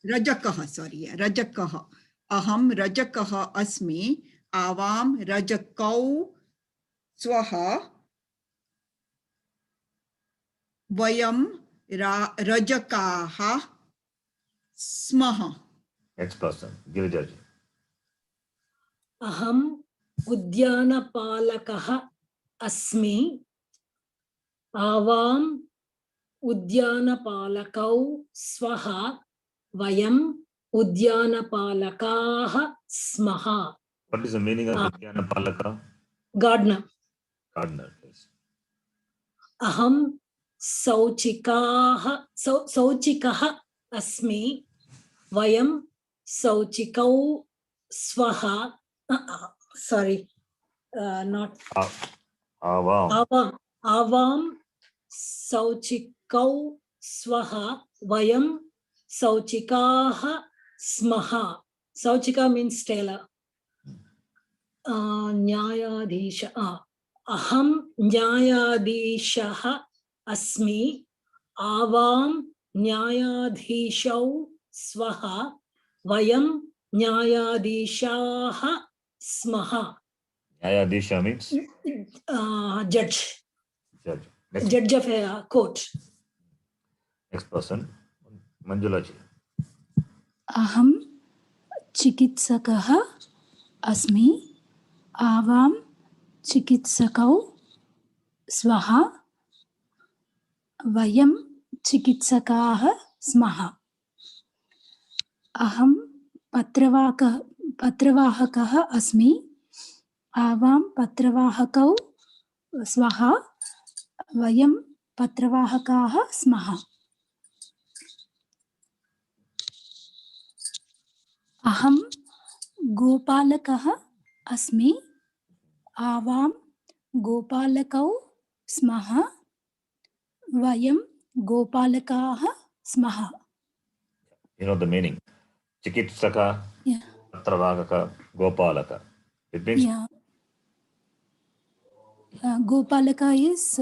Rajakaha, sorry. Yeah. Rajakaha. Aham Rajakaha asmi. Avam Rajakau swaha. Vayam Rajakaha smaha. Next person. Girijaji. अहम उद्यानपालकः अस्मि आवाम उद्यानपालकौ स्वः वयम् उद्यानपालकाः स्मः. What is the meaning of Udyanapalaka? Gardener. Gardener, please. अहम शौचिकः अस्मि वयं शौचिकौ स्वः sorry not Avam. आवाम सौचिकौ स्वः वयं सौचिकाः स्मः. Sauchika means tailor. Nyayadisha. Aham nyayadishah asmi. Avam nyayadishau swaha. Vayam nyayadishah smaha. Nyayadisha means? Judge. Judge. Judge of a court. Next person. Manjula ji. Aham चिकित्सकः अस्मि. आवां चिकित्सकौ स्वः. वयं चिकित्सकाः स्मः. अहं पत्रवाहकः अस्मि. आवां पत्रवाहकौ स्वः. वयं पत्रवाहकाः स्मः. अहं गोपालकः अस्मि. आवां गोपालकौ स्मः. वयं गोपालकाः स्मः. You know the meaning. Chikitsaka, Yeah. Patravagaka, Gopalaka. It means Gopalaka is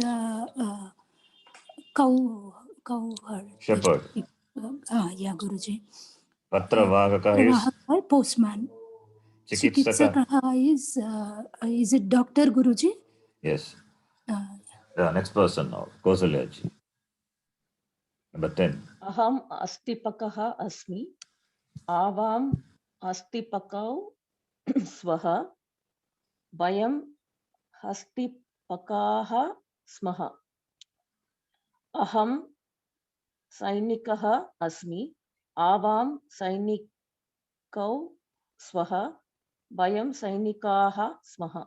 cow herd. shepherd. Yeah, Guruji. Patravagaka is postman. Chikitsaka. Is it Doctor, Guruji? Yes. Next person now. Kausalya ji. Number 10. Aham astipakah asmi. Avam astipakau swaha. Vayam hastipakaha smaha. Aham sainikah asmi. Avam sainikau swaha. Vayam sainikaha smaha.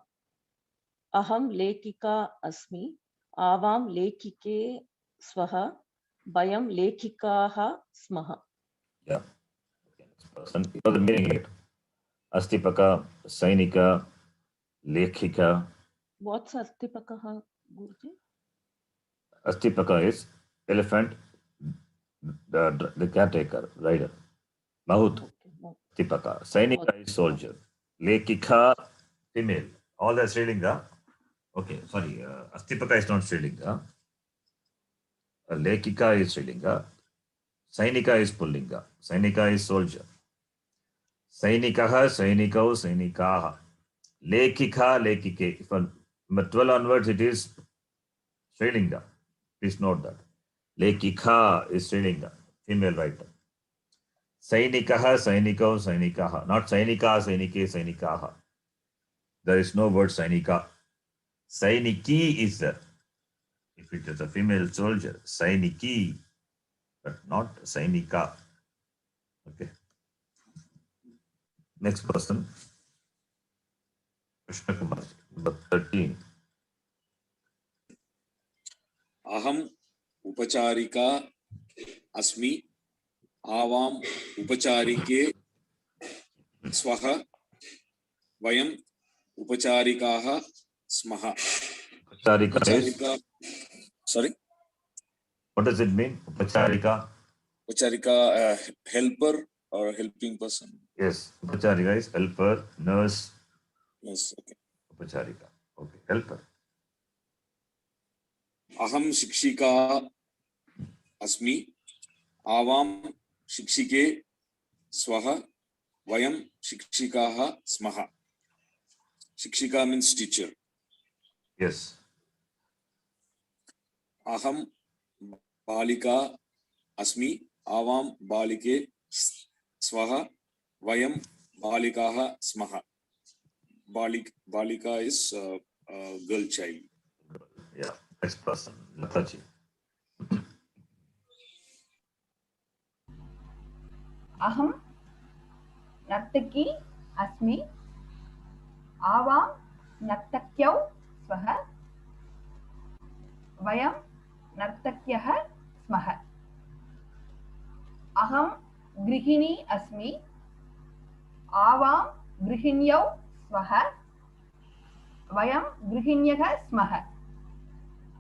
Aham lekika asmi. Avam lekike swaha. Vayam lekikaha smaha. Yeah. Okay, next person. You know the meaning here. Astipaka, Sainika, Lekhika. What's astipakaha, Guruji? Astipaka is elephant, the caretaker, rider. Mahut. Astipaka. Sainika is soldier. Lekhika, female. All that's Srilinga. Okay, sorry. Astipaka is not Srilinga. Lekhika is Srilinga. Sainika is Pullinga. Sainika is soldier. Sainikaha, Sainikau, Sainikaha. Lekhika, Lekhike. If from 12 onwards it is Srilinga. Please note that. Lekhika is Srilinga, female writer. Sainikaha, Sainikau, Sainikaha. Not Sainika, Sainike, Sainikaha. There is no word Sainika. Sainiki is there. If it is a female soldier, Sainiki, but not Sainika. Okay. Next person. Krishna Kumar, number 13. Aham upacharika asmi. Avam upacharike swaha. Vayam upacharikaha smaha. Upacharika is, sorry? what does it mean? Upacharika? Upacharika, helper or helping person. Yes, Upacharika is helper, nurse. Yes, okay. Upacharika. Okay, helper. Aham shikshika asmi. Avam shikshike swaha. Vayam shikshikaha smaha. Shikshika means teacher. Yes. Aham balika asmi. Avam balike swaha. Vayam balikaha smaha. Balika is girl child. Yeah. Next person. Lataji. Aham nartaki asmi. Avam nartakyau swaha. Vayam nartakyah smaha. Aham grihini asmi. Avam grihinyau swaha. Vayam grihinyah smaha.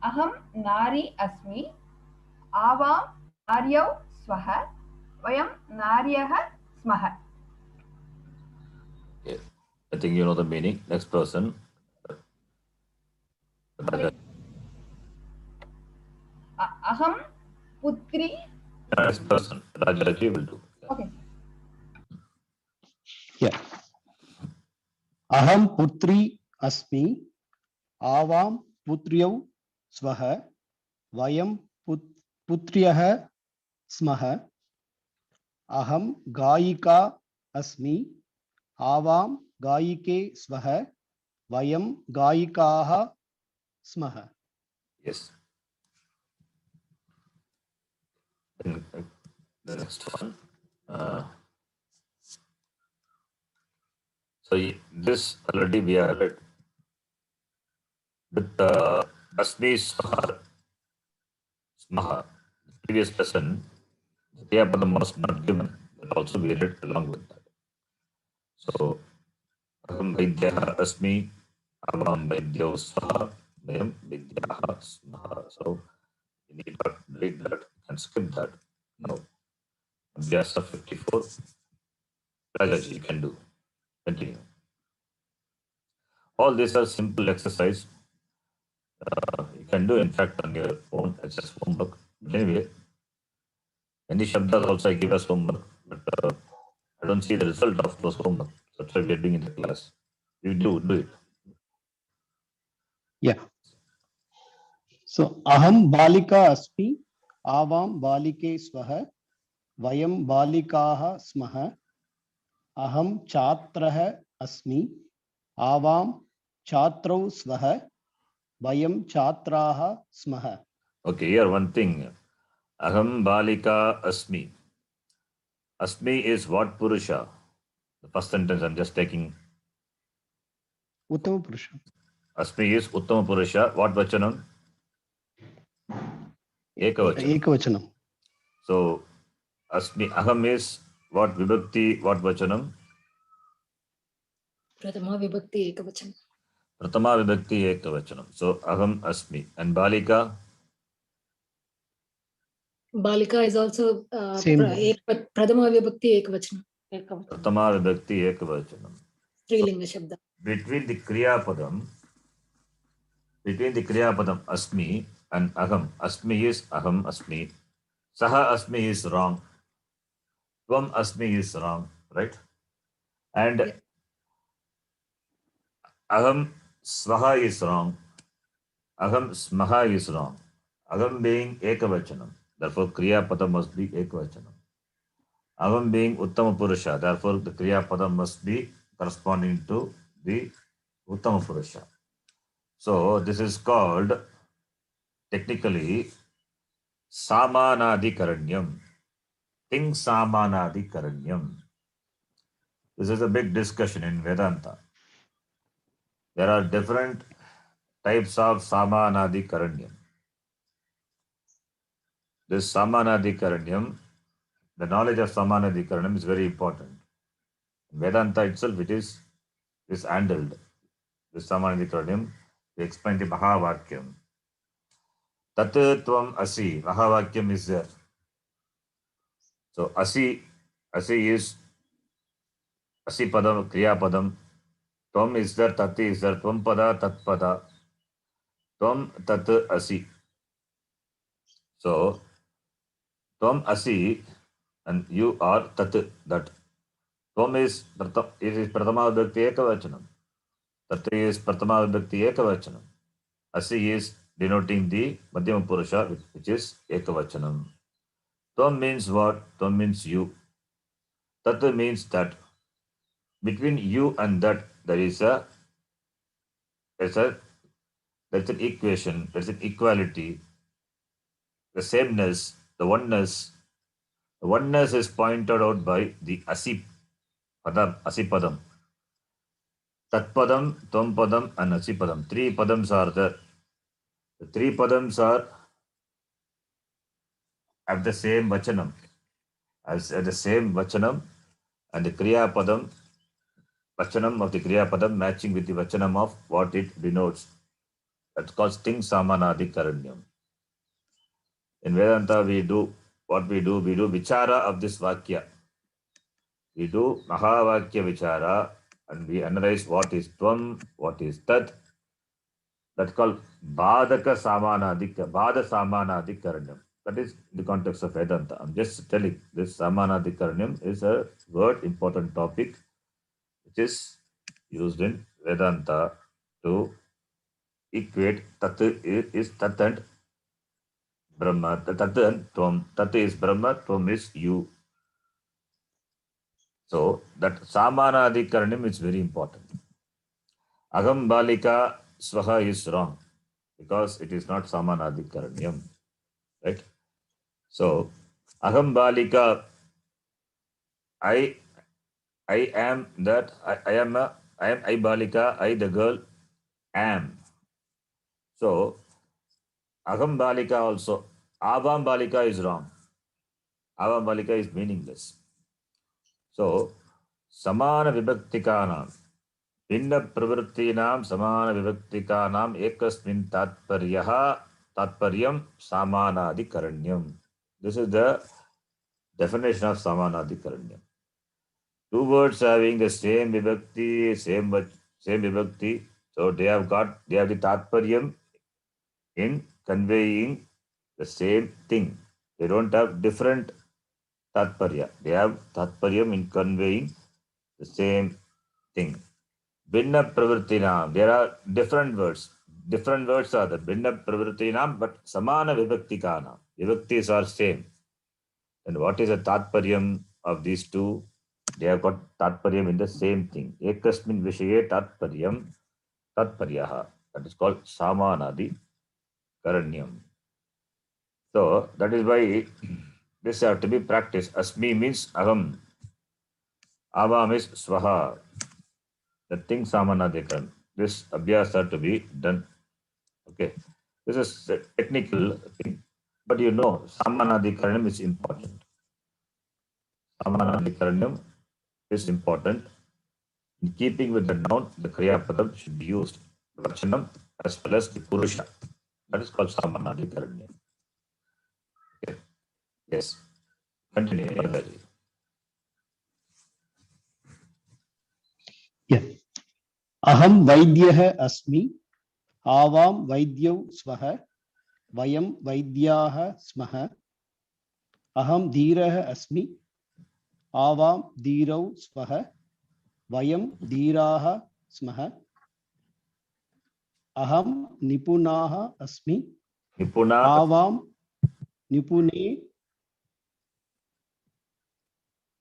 अहं नारी अस्मि आवां नार्यौ स्वः वयं नार्यः स्मः Yeah. I think you know the meaning. Next person. अहं पुत्री Next person. Rajaji will do. Okay Yeah. Aham putri asmi. Avam putriyau swaha. Vayam putriyah smaha. Aham gayika asmi. Avam gayike swaha. Vayam gayikaah smaha. Yes. And, the next one. So this already we are read. With Asmi Smaha, previous lesson, the Kriyapadam was not given, but also we read along with that. So, Aham Vaidyaha Asmi, Avam Vaidyo Swaha, Vayam Vaidyaha Smaha. So, you need to read that and skip that. Now, Abhyasa 54, Rajaji, you can do. Continue. All these are simple exercise. You can do in fact on your own as just homework. Anyway, any shabdas also I give us homework, but I don't see the result of those homework. That's why we are doing in the class. You do it. Yeah. So aham balika asmi, avam balike swaha, vayam balikaah smaha, aham chatrah asmi, avam chatrau swaha, vayam chatraah smaha. Okay, here one thing. Aham balika asmi. Asmi is what Purusha? The first sentence I'm just taking. Uttama Purusha. Asmi is Uttama Purusha. What Vachanam? Ekavachanam. Ekavachanam. So, Asmi, Aham is what Vibhakti, what Vachanam? Prathama Vibhakti Ekavachanam. Pratama Vibhakti Ekavachanam. So, Aham Asmi. And Balika? Balika is also Same. Prathama Vibhakti Ekavachanam. Pratama Vibhakti Ekavachanam. Strilinga Shabda. Between the Kriya Padam Asmi and Aham. Asmi is Aham Asmi. Saha Asmi is wrong. Tvam Asmi is wrong, right? And Aham Swaha is wrong. Aham Smaha is wrong. Aham being Ekavachanam. Therefore, Kriya Padam must be Ekavachanam. Aham being Uttama Purusha. Therefore, the Kriya Padam must be corresponding to the Uttama Purusha. So, this is called technically Samanadikaranyam. Ting Samanadikaranyam. This is a big discussion in Vedanta. There are different types of Samanadikaranyam. This Samanadikaranyam, the knowledge of Samanadikaranyam is very important. In Vedanta itself, it is handled. This Samanadikaranyam, we explain the Mahavakyam. Tat Tvam Asi, Mahavakyam is there. So Asi is Asi Padam, Kriya Padam. Tvam is there, Tat is there, Tvam Pada, Tat Pada. Tvam Tat Asi. So Tvam Asi and you are Tat, that. Tvam is Pratama Vibhakti Ekavachanam. Tat is Pratama Vibhakti Ekavachanam. Asi is denoting the Madhyama Purusha, which is Ekavachanam. Tvam means what? Tvam means you. Tat means that. Between you and that, there's an equation, there's an equality, the sameness, the oneness. The oneness is pointed out by the Asi Padam. Tat Padam, Tvam Padam, and Asi Padam. Three Padams are there. The three Padams have the same Vachanam. As the same Vachanam, and the Kriya Padam, Vachanam of the Kriya Padam matching with the Vachanam of what it denotes. That's called sting samanadi karanyam. In Vedanta, we do vichara of this vakya. We do mahavakya vichara and we analyze what is tvam, what is tat. That's called bhada samanadi karanyam. That is the context of Vedanta. I'm just telling this samanadi karanyam is a word, important topic, which is used in Vedanta to equate tat is tat and Brahma. Tat and tvam. Tat is Brahma, tvam is you. So that samanadhikaranam is very important. Agam balika swaha is wrong because it is not samanadhikaranyam. Right? So agam balika, I am that, I am balika, I the girl am. So agam balika also, avam balika is wrong. Avam balika is meaningless. So samana vibhaktikanam, भिन्न प्रवृत्तीनां समान विभक्तिकानां एकस्मिन् तात्पर्यं सामानाधिकरण्यम. This is the definition of samanadhikaranyam. Two words having the same vibhakti, same vibhakti, so they have the tatparyam in conveying the same thing. They don't have different tatparya. They have tatparyam in conveying the same thing. Binna pravrittinam. There are different words. Different words are the binna pravrittinam, but samana vibhaktikanam. Vibhaktis are same. And what is the tatparyam of these two? They have got tatparyam in the same thing. Ekasmin vishaye tatparyaha. That is called samanadi karanyam. So that is why this have to be practiced. Asmi means aham. Avam is swaha. The thing samanadhikaran. This abhyas are to be done. Okay. This is a technical thing. But you know, samanadhikaranam is important. Samanadhikaranam is important. In keeping with the noun, the kriya padam should be used. Vachanam as well as the purusha. That is called samanadhikaranam. Okay. Yes. Continue. Yeah. Aham vaidyah asmi, avam vaidyau swaha, vayam vaidyaha smaha. Aham dhirah asmi, avam dhirau swaha, vayam dhiraha smaha. Aham nipunaha asmi, avam nipune.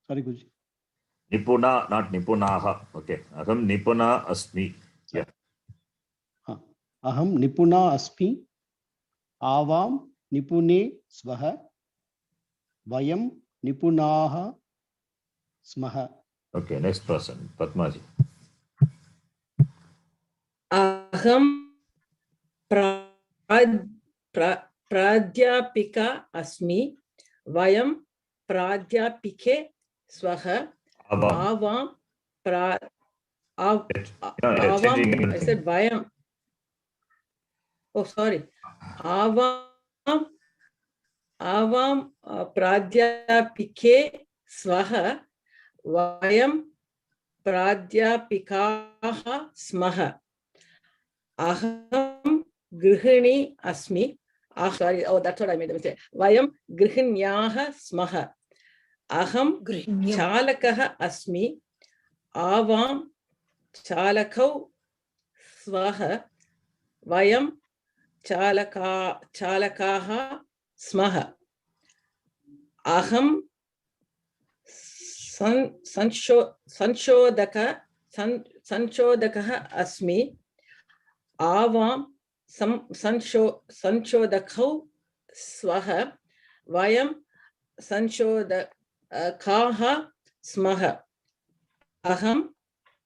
Sorry, Guruji. Nipuna, not nipunaha. Okay. Aham nipuna asmi. Yeah. Aham nipuna asmi, avam nipune swaha, vayam nipunaha smaha. Okay, next person. Padmaji. Aham pradhyapika asmi, vayam pradhyapike swaha, avam I said vayam. Oh, sorry. Avam pradhyapike swaha, vayam pradhyapikaha smaha. Aham grihini asmi. Sorry, oh, that's what I made a mistake. Vayam grihinyaha smaha. Aham chalakaha asmi. Avam chalakau swaha. Vayam chalakaha smaha. Aham sanchodakaha asmi. Avam sanchodakau swaha. Vayam sanchodakaha smaha. Aham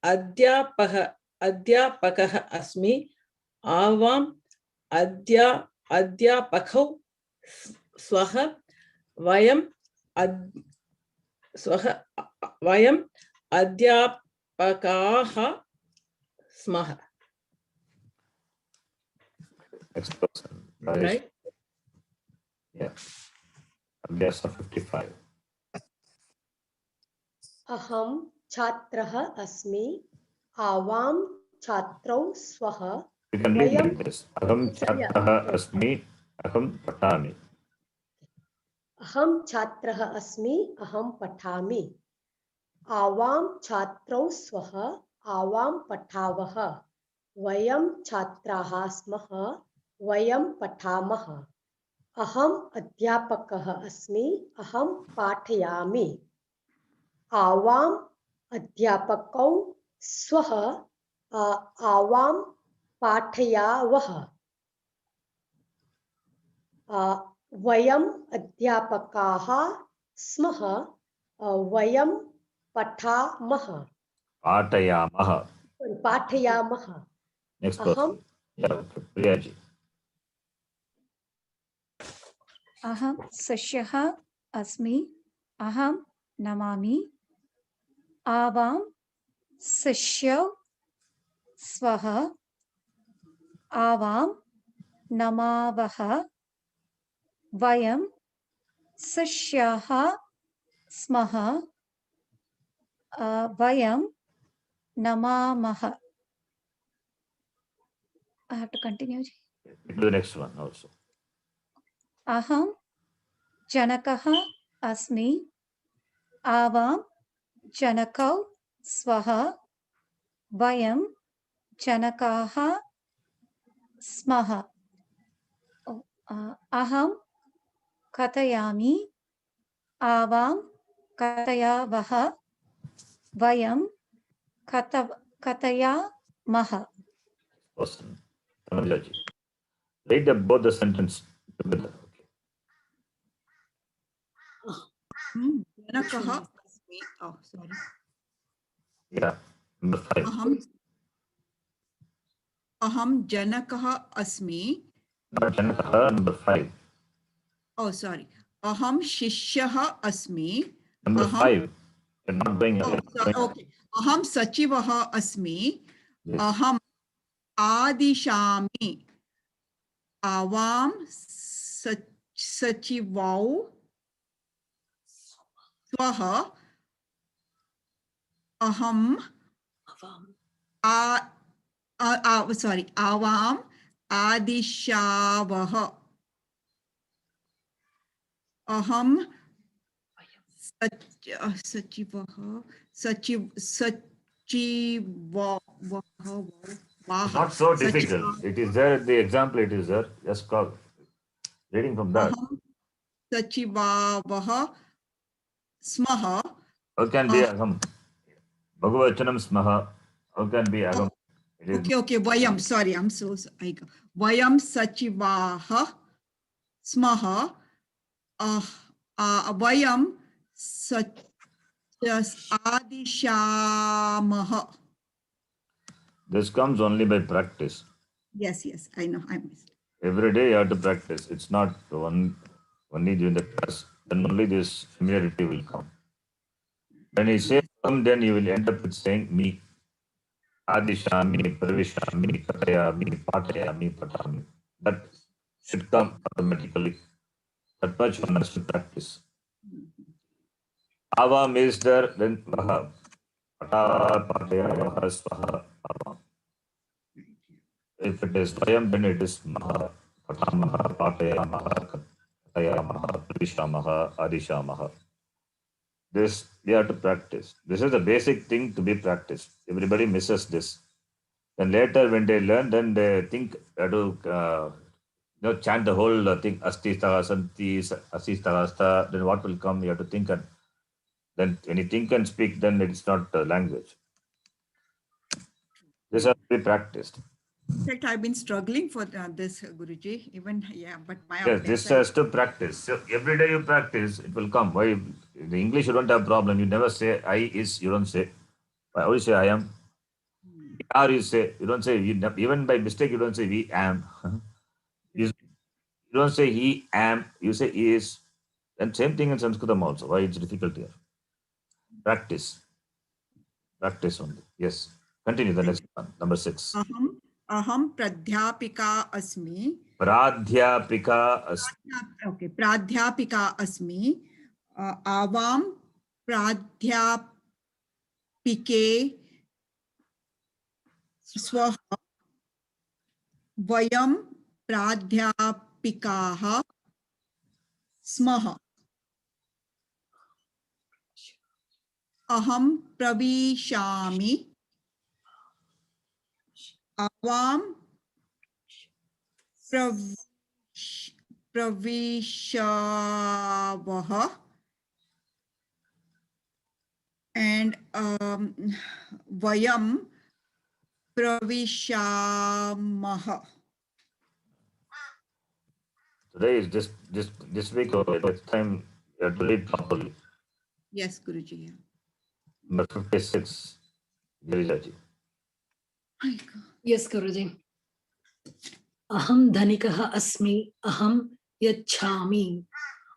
adhyapakaha asmi. Avam adhyapakau swaha. Vayam adhyapakaha smaha. Next person. That is- Right? Yeah. Abhyasa 55. अहं छात्रः अस्मि आवां छात्रौ स्वः You can read वयं like this. Aham chhatrah asmi, aham patami. अहं छात्रः अस्मि अहं पठामि आवां छात्रौ स्वः आवां पठावः वयं छात्राः स्मः वयं पठामः अहम् अध्यापकः अस्मि अहं पाठयामि आवाम् अध्यापकौ स्वः आवां पाठयावः वयम् अध्यापकाः स्मः वयं पठामः पाठयामः Next अहं person. Yeah, Priyaji. अहं सस्यः अस्मि अहं नमामि आवां सस्यौ स्वः आवां नमावः वयं सस्याः स्मः वयं नमामः. I have to continue. Do the next one also. अहं जनकः अस्मि आवां जनकौ स्वः वयं जनकाः स्मः अहं कथयामि आवां कथयावः वयं कथयामः. Person. Tanujaji. Read both the sentence together. जनकः अस्मि. Oh, sorry. Yeah. Number 5. अहं जनकः अस्मि. Janakah, number 5. Oh, sorry. अहं शिष्यः अस्मि. Number 5. You're not going away. Okay. अहं सचिवः अस्मि. अहम् आदिशामि आवां सचिवौ स्वः अहं sorry आवां आदिशावः अहं सचिवः It's not so difficult. It is there, the example it is there. Just call. Reading from that. सचिवावः स्मः. How can be aham? Bhagavachanam smaha. How can be aham? Okay, vayam. Sorry, I'm so sorry. Vayam sachivaha smaha. Vayam adishamaha. This comes only by practice. Yes, I know. I missed. Every day you have to practice. It's not only during the class. Then only this familiarity will come. When you say come, then you will end up with saying me. Adishami, Pravishami, Katayami, Patayami, Patami. That should come automatically. That much one has to practice. Avam is there, then Vaha. Pata, Pataya, Vaha, Swaha, Avam. If it is Vayam, then it is Maha. Patamaha, Patayamaha, Katayamaha, Pravishamaha, Adishamaha. This we have to practice. This is the basic thing to be practiced. Everybody misses this. Then later when they learn, then they think to chant the whole thing, Asti Santi, Asi Starasta, then what will come, you have to think. And then when you think and speak, then it is not language. This has to be practiced. In fact, I've been struggling for this, Guruji. Even, but my Yes, this has to practice. So every day you practice, it will come. Why? In English, you don't have problem. You never say I is, you don't say. I always say I am. We are, you say. You don't say, even by mistake, you don't say we am. You don't say he am, you say he is. And same thing in Sanskritam also. Why it's difficult here? Practice. Practice only. Yes. Continue the next one. Number 6. अहं प्राध्यापिका अस्मि. प्राध्यापिका अस्मि. ओके, प्राध्यापिका अस्मि. आवां प्राध्यापिके स्वः. वयं प्राध्यापिकाः स्मः. अहं प्रविशामि. आवां प्रविशावः. and vayam pravishamah. Today is this week. Next time you have to read properly. Yes, Guruji. Number 56. Girijaji. Yes, Guruji. Aham dhanikah asmi, aham yachami.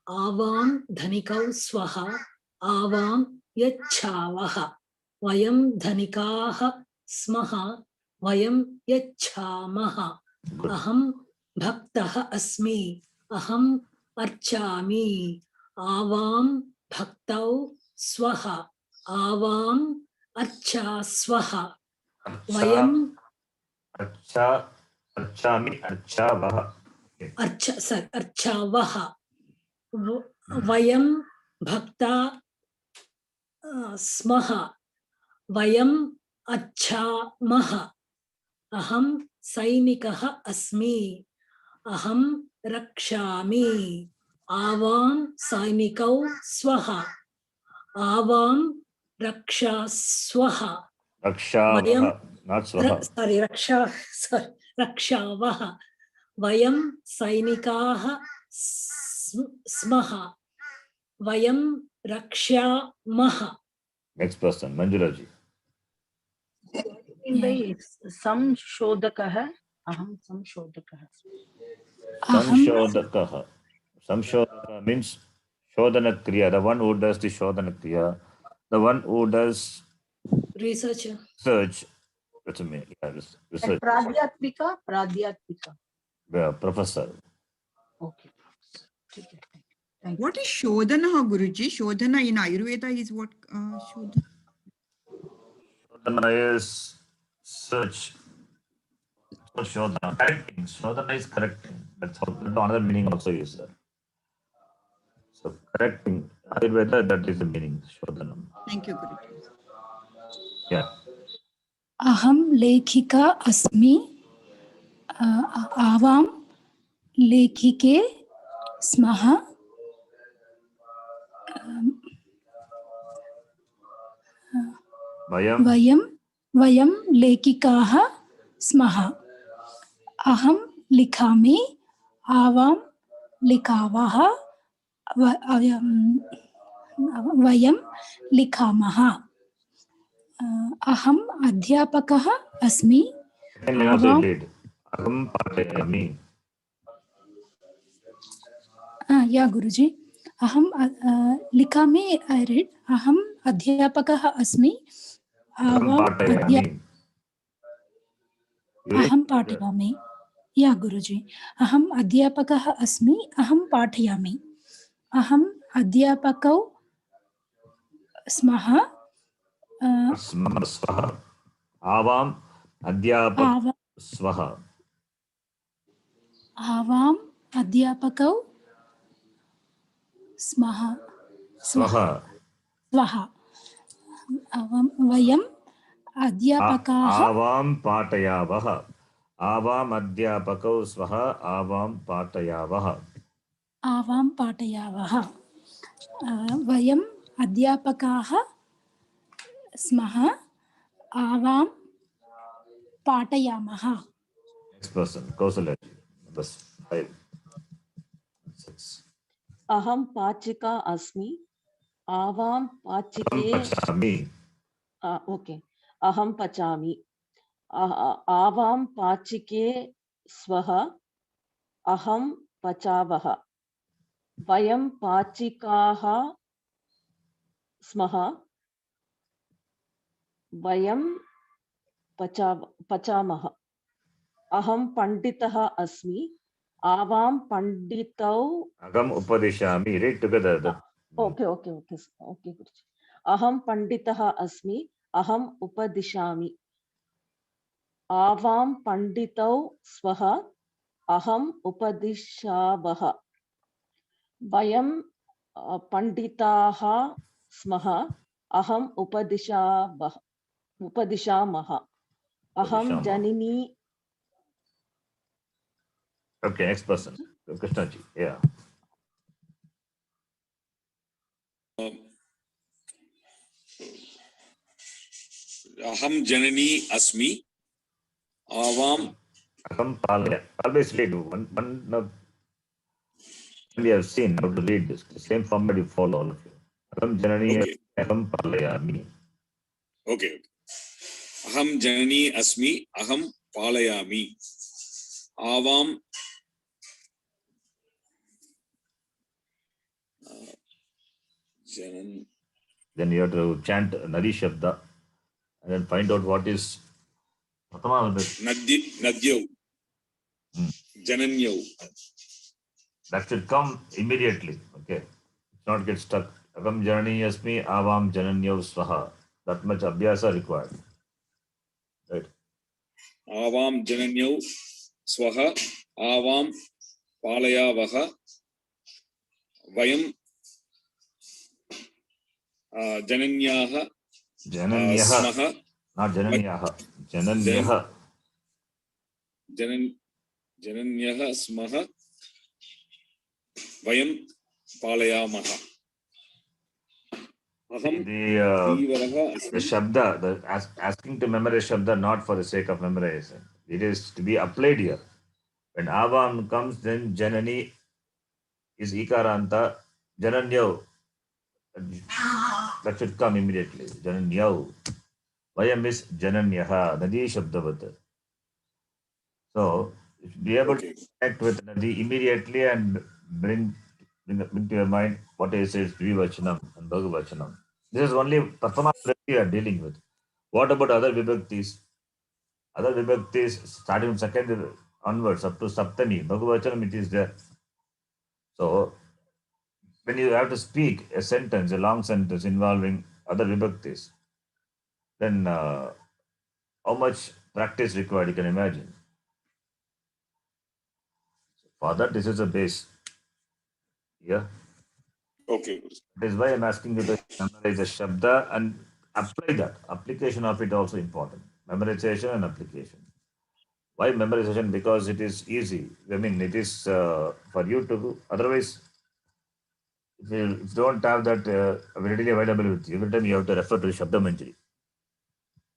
Avam dhanikau swaha, avam yachavaha. Vayam dhanikaha smaha, vayam yachamaha. Aham bhaktah asmi, aham archami. Avam bhaktau swaha, avam archaswaha. Vayam Archami, archavaha. Archavaha. Vayam bhakta smaha. Vayam archamaha. Aham sainikaha asmi. Aham rakshami. Avam sainikau swaha. Avam rakshaswaha. Rakshavaha, not swaha. Rakshavaha. Vayam sainikaha smaha. Vayam rakshamaha. Next person, Manjulaji. by samshodakah. Aham samshodakah. Samshodakaha. Samshodaka means Shodhana Kriya, the one who does the Shodhana Kriya, the one who does Researcher. research. What's the meaning? Yeah, research. Pradhyatmika. Yeah, professor. Okay. What is Shodhana, Guruji? Shodhana in Ayurveda is what? Shodhana? Shodhana is search. Shodhana. Correcting. Shodhana is correcting. That's how another meaning also is there. So correcting. Ayurveda, that is the meaning. Shodhana. Thank you, Guruji. Yeah. Aham lekhika asmi. Avam lekhike smaha. Vayam lekikaha smaha. Aham likhami. Avam likavaha. Vayam likhamaha. Aham adhyapakaha asmi. Aham patayami. Yeah, Guruji. Aham likhami, I read. Aham adhyapakaha asmi. Avam aham patayami. Yeah, Guruji. Aham adhyapakaha asmi. Aham patayami. Aham adhyapakau smaha. Swaha. Avam adhyapak swaha. Avam adhyapakau smaha. Swaha. Swaha. Avam vayam adhyapakaha. Avam patayavaha. Avam adhyapakau swaha. Avam patayavaha. Avam patayavaha. Vayam adhyapakaha smaha. Avam patayamaha. Next person, Kausalya. Number 5. 6. Aham pachika asmi. Avam pachike. Pachami. Okay. Aham pachami. Avam pachike swaha. Aham pachavaha. Vayam pachikaha smaha. Vayam pachamaha. अहं पण्डितः अस्मि आवां पण्डितौ Agam upadishami. Read together. Okay okay okay okay guruji अहं पण्डितः अस्मि अहम् उपदिशामि आवां पण्डितौ स्वः अहम् उपदिशावः वयं पण्डिताः स्मः अहम् उपदिशामः अहं जननी. Okay, next person. Krishnaji. Yeah. अहं जननी अस्मि आवां Agam palaya. Always read we have seen how to read this. The same format you follow, all of you. Agam janani agam palayami. Okay अहं जननी अस्मि अहं पालयामि आवां जनन. Then you have to chant Nadi Shabda and then find out what is Pratama Vibhakti. Nadyau. Jananyau. That should come immediately. Okay. Not get stuck. Agam janani asmi avam jananyau swaha. That much abhyasa required. Right. आवां जनन्यौ स्वः आवां पालयावः वयं जनन्याः स्मः not jananyaः jananyah जनन्यः स्मः वयं पालयामः the shabda, asking to memorize shabda not for the sake of memorizing. It is to be applied here. When avam comes, then janani is ikaranta, jananyau. That should come immediately. Jananyau. Vayam is jananyaha, nadi shabdavat. So, you should be able to connect with nadi immediately and bring to your mind what is Dvivachanam and Bhagavachanam. This is only Pratama Vibhakti we are dealing with. What about other Vibhaktis? Other Vibhaktis starting from second onwards up to Saptami, Bhagavachanam it is there. So, when you have to speak a sentence, a long sentence involving other Vibhaktis, then how much practice required you can imagine. For that, this is a base. Yeah. Okay. That is why I'm asking you to memorize the Shabda and apply that. Application of it also important. Memorization and application. Why memorization? Because it is easy. I mean, it is for you to do. Otherwise, if you don't have that readily available with you, every time you have to refer to Shabda Manjari.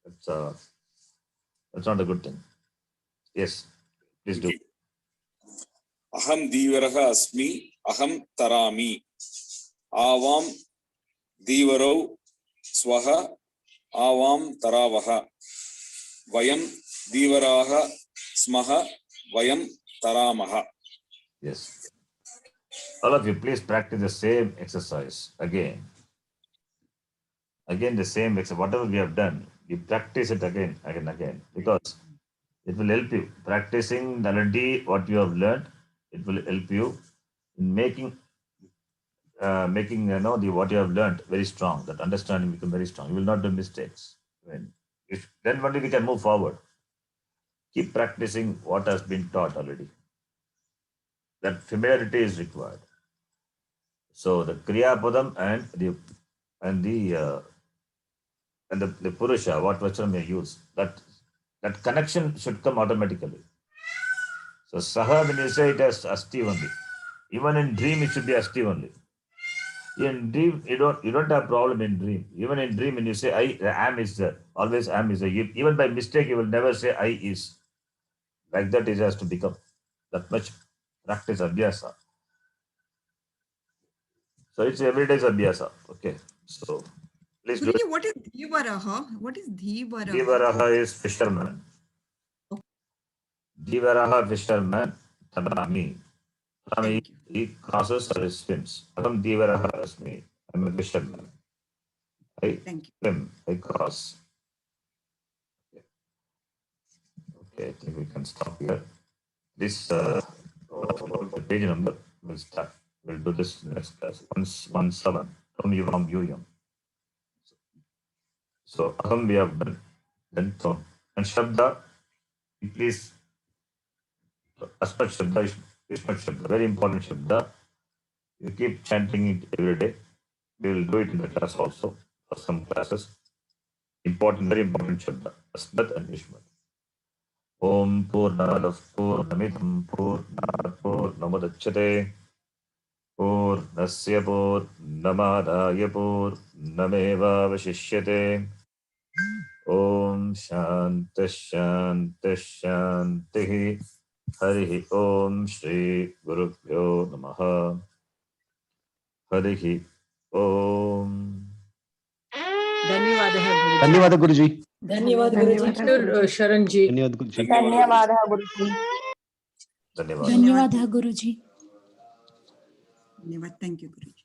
That's not a good thing. Yes, please do. अहं धीवरः अस्मि अहं तरामि आवां धीवरौ स्वः आवां तरावः वयं धीवराः स्मः वयं तरामः. Yes. All of you, please practice the same exercise again. Again, the same exercise. Whatever we have done, you practice it again, because it will help you. Practicing already what you have learned, it will help you in making what you have learned very strong. That understanding become very strong. You will not do mistakes. Then only we can move forward. Keep practicing what has been taught already. That familiarity is required. So the Kriya Padam and the Purusha, what Vachanam may use, that connection should come automatically. So Saha, when you say it as Asti only, even in dream it should be Asti only. In dream, you don't have problem in dream. Even in dream, when you say I am is there, always am is there. Even by mistake, you will never say I is. Like that, it has to become. That much practice abhyasa. So it's everyday's abhyasa. Okay. So please do it. What is Dhivaraha? What is Dhivaraha? Dhivaraha is fisherman. Dhivaraha fisherman. Tarami. Tarami, he crosses or he swims. Agam Dhivaraha asmi. I'm a fisherman. I swim. I cross. Okay. Okay, I think we can stop here. This the page number will start. We'll do this next class. 117. From Yuyam. So aham we have done. Then so and Shabda, please. Asmat Shabda is Ishmat Shabda, very important Shabda. You keep chanting it every day. We will do it in the class also for some classes. Important, very important Shabda. Asmat and Ishmat. Om Purnamadav Purnamidam Purnat Purnamudachyate Purnasya Purnamadaya Purnameva Vashishyate. Om Shanti Shanti Shanti. Harihi Om Shri Gurubhyo Namaha. Harihi Om. धन्यवाद गुरुजी. धन्यवाद गुरुजी. Sharan ji. धन्यवाद गुरुजी. धन्यवादः गुरुजी. धन्यवाद. धन्यवादः गुरुजी. Thank you, Guruji.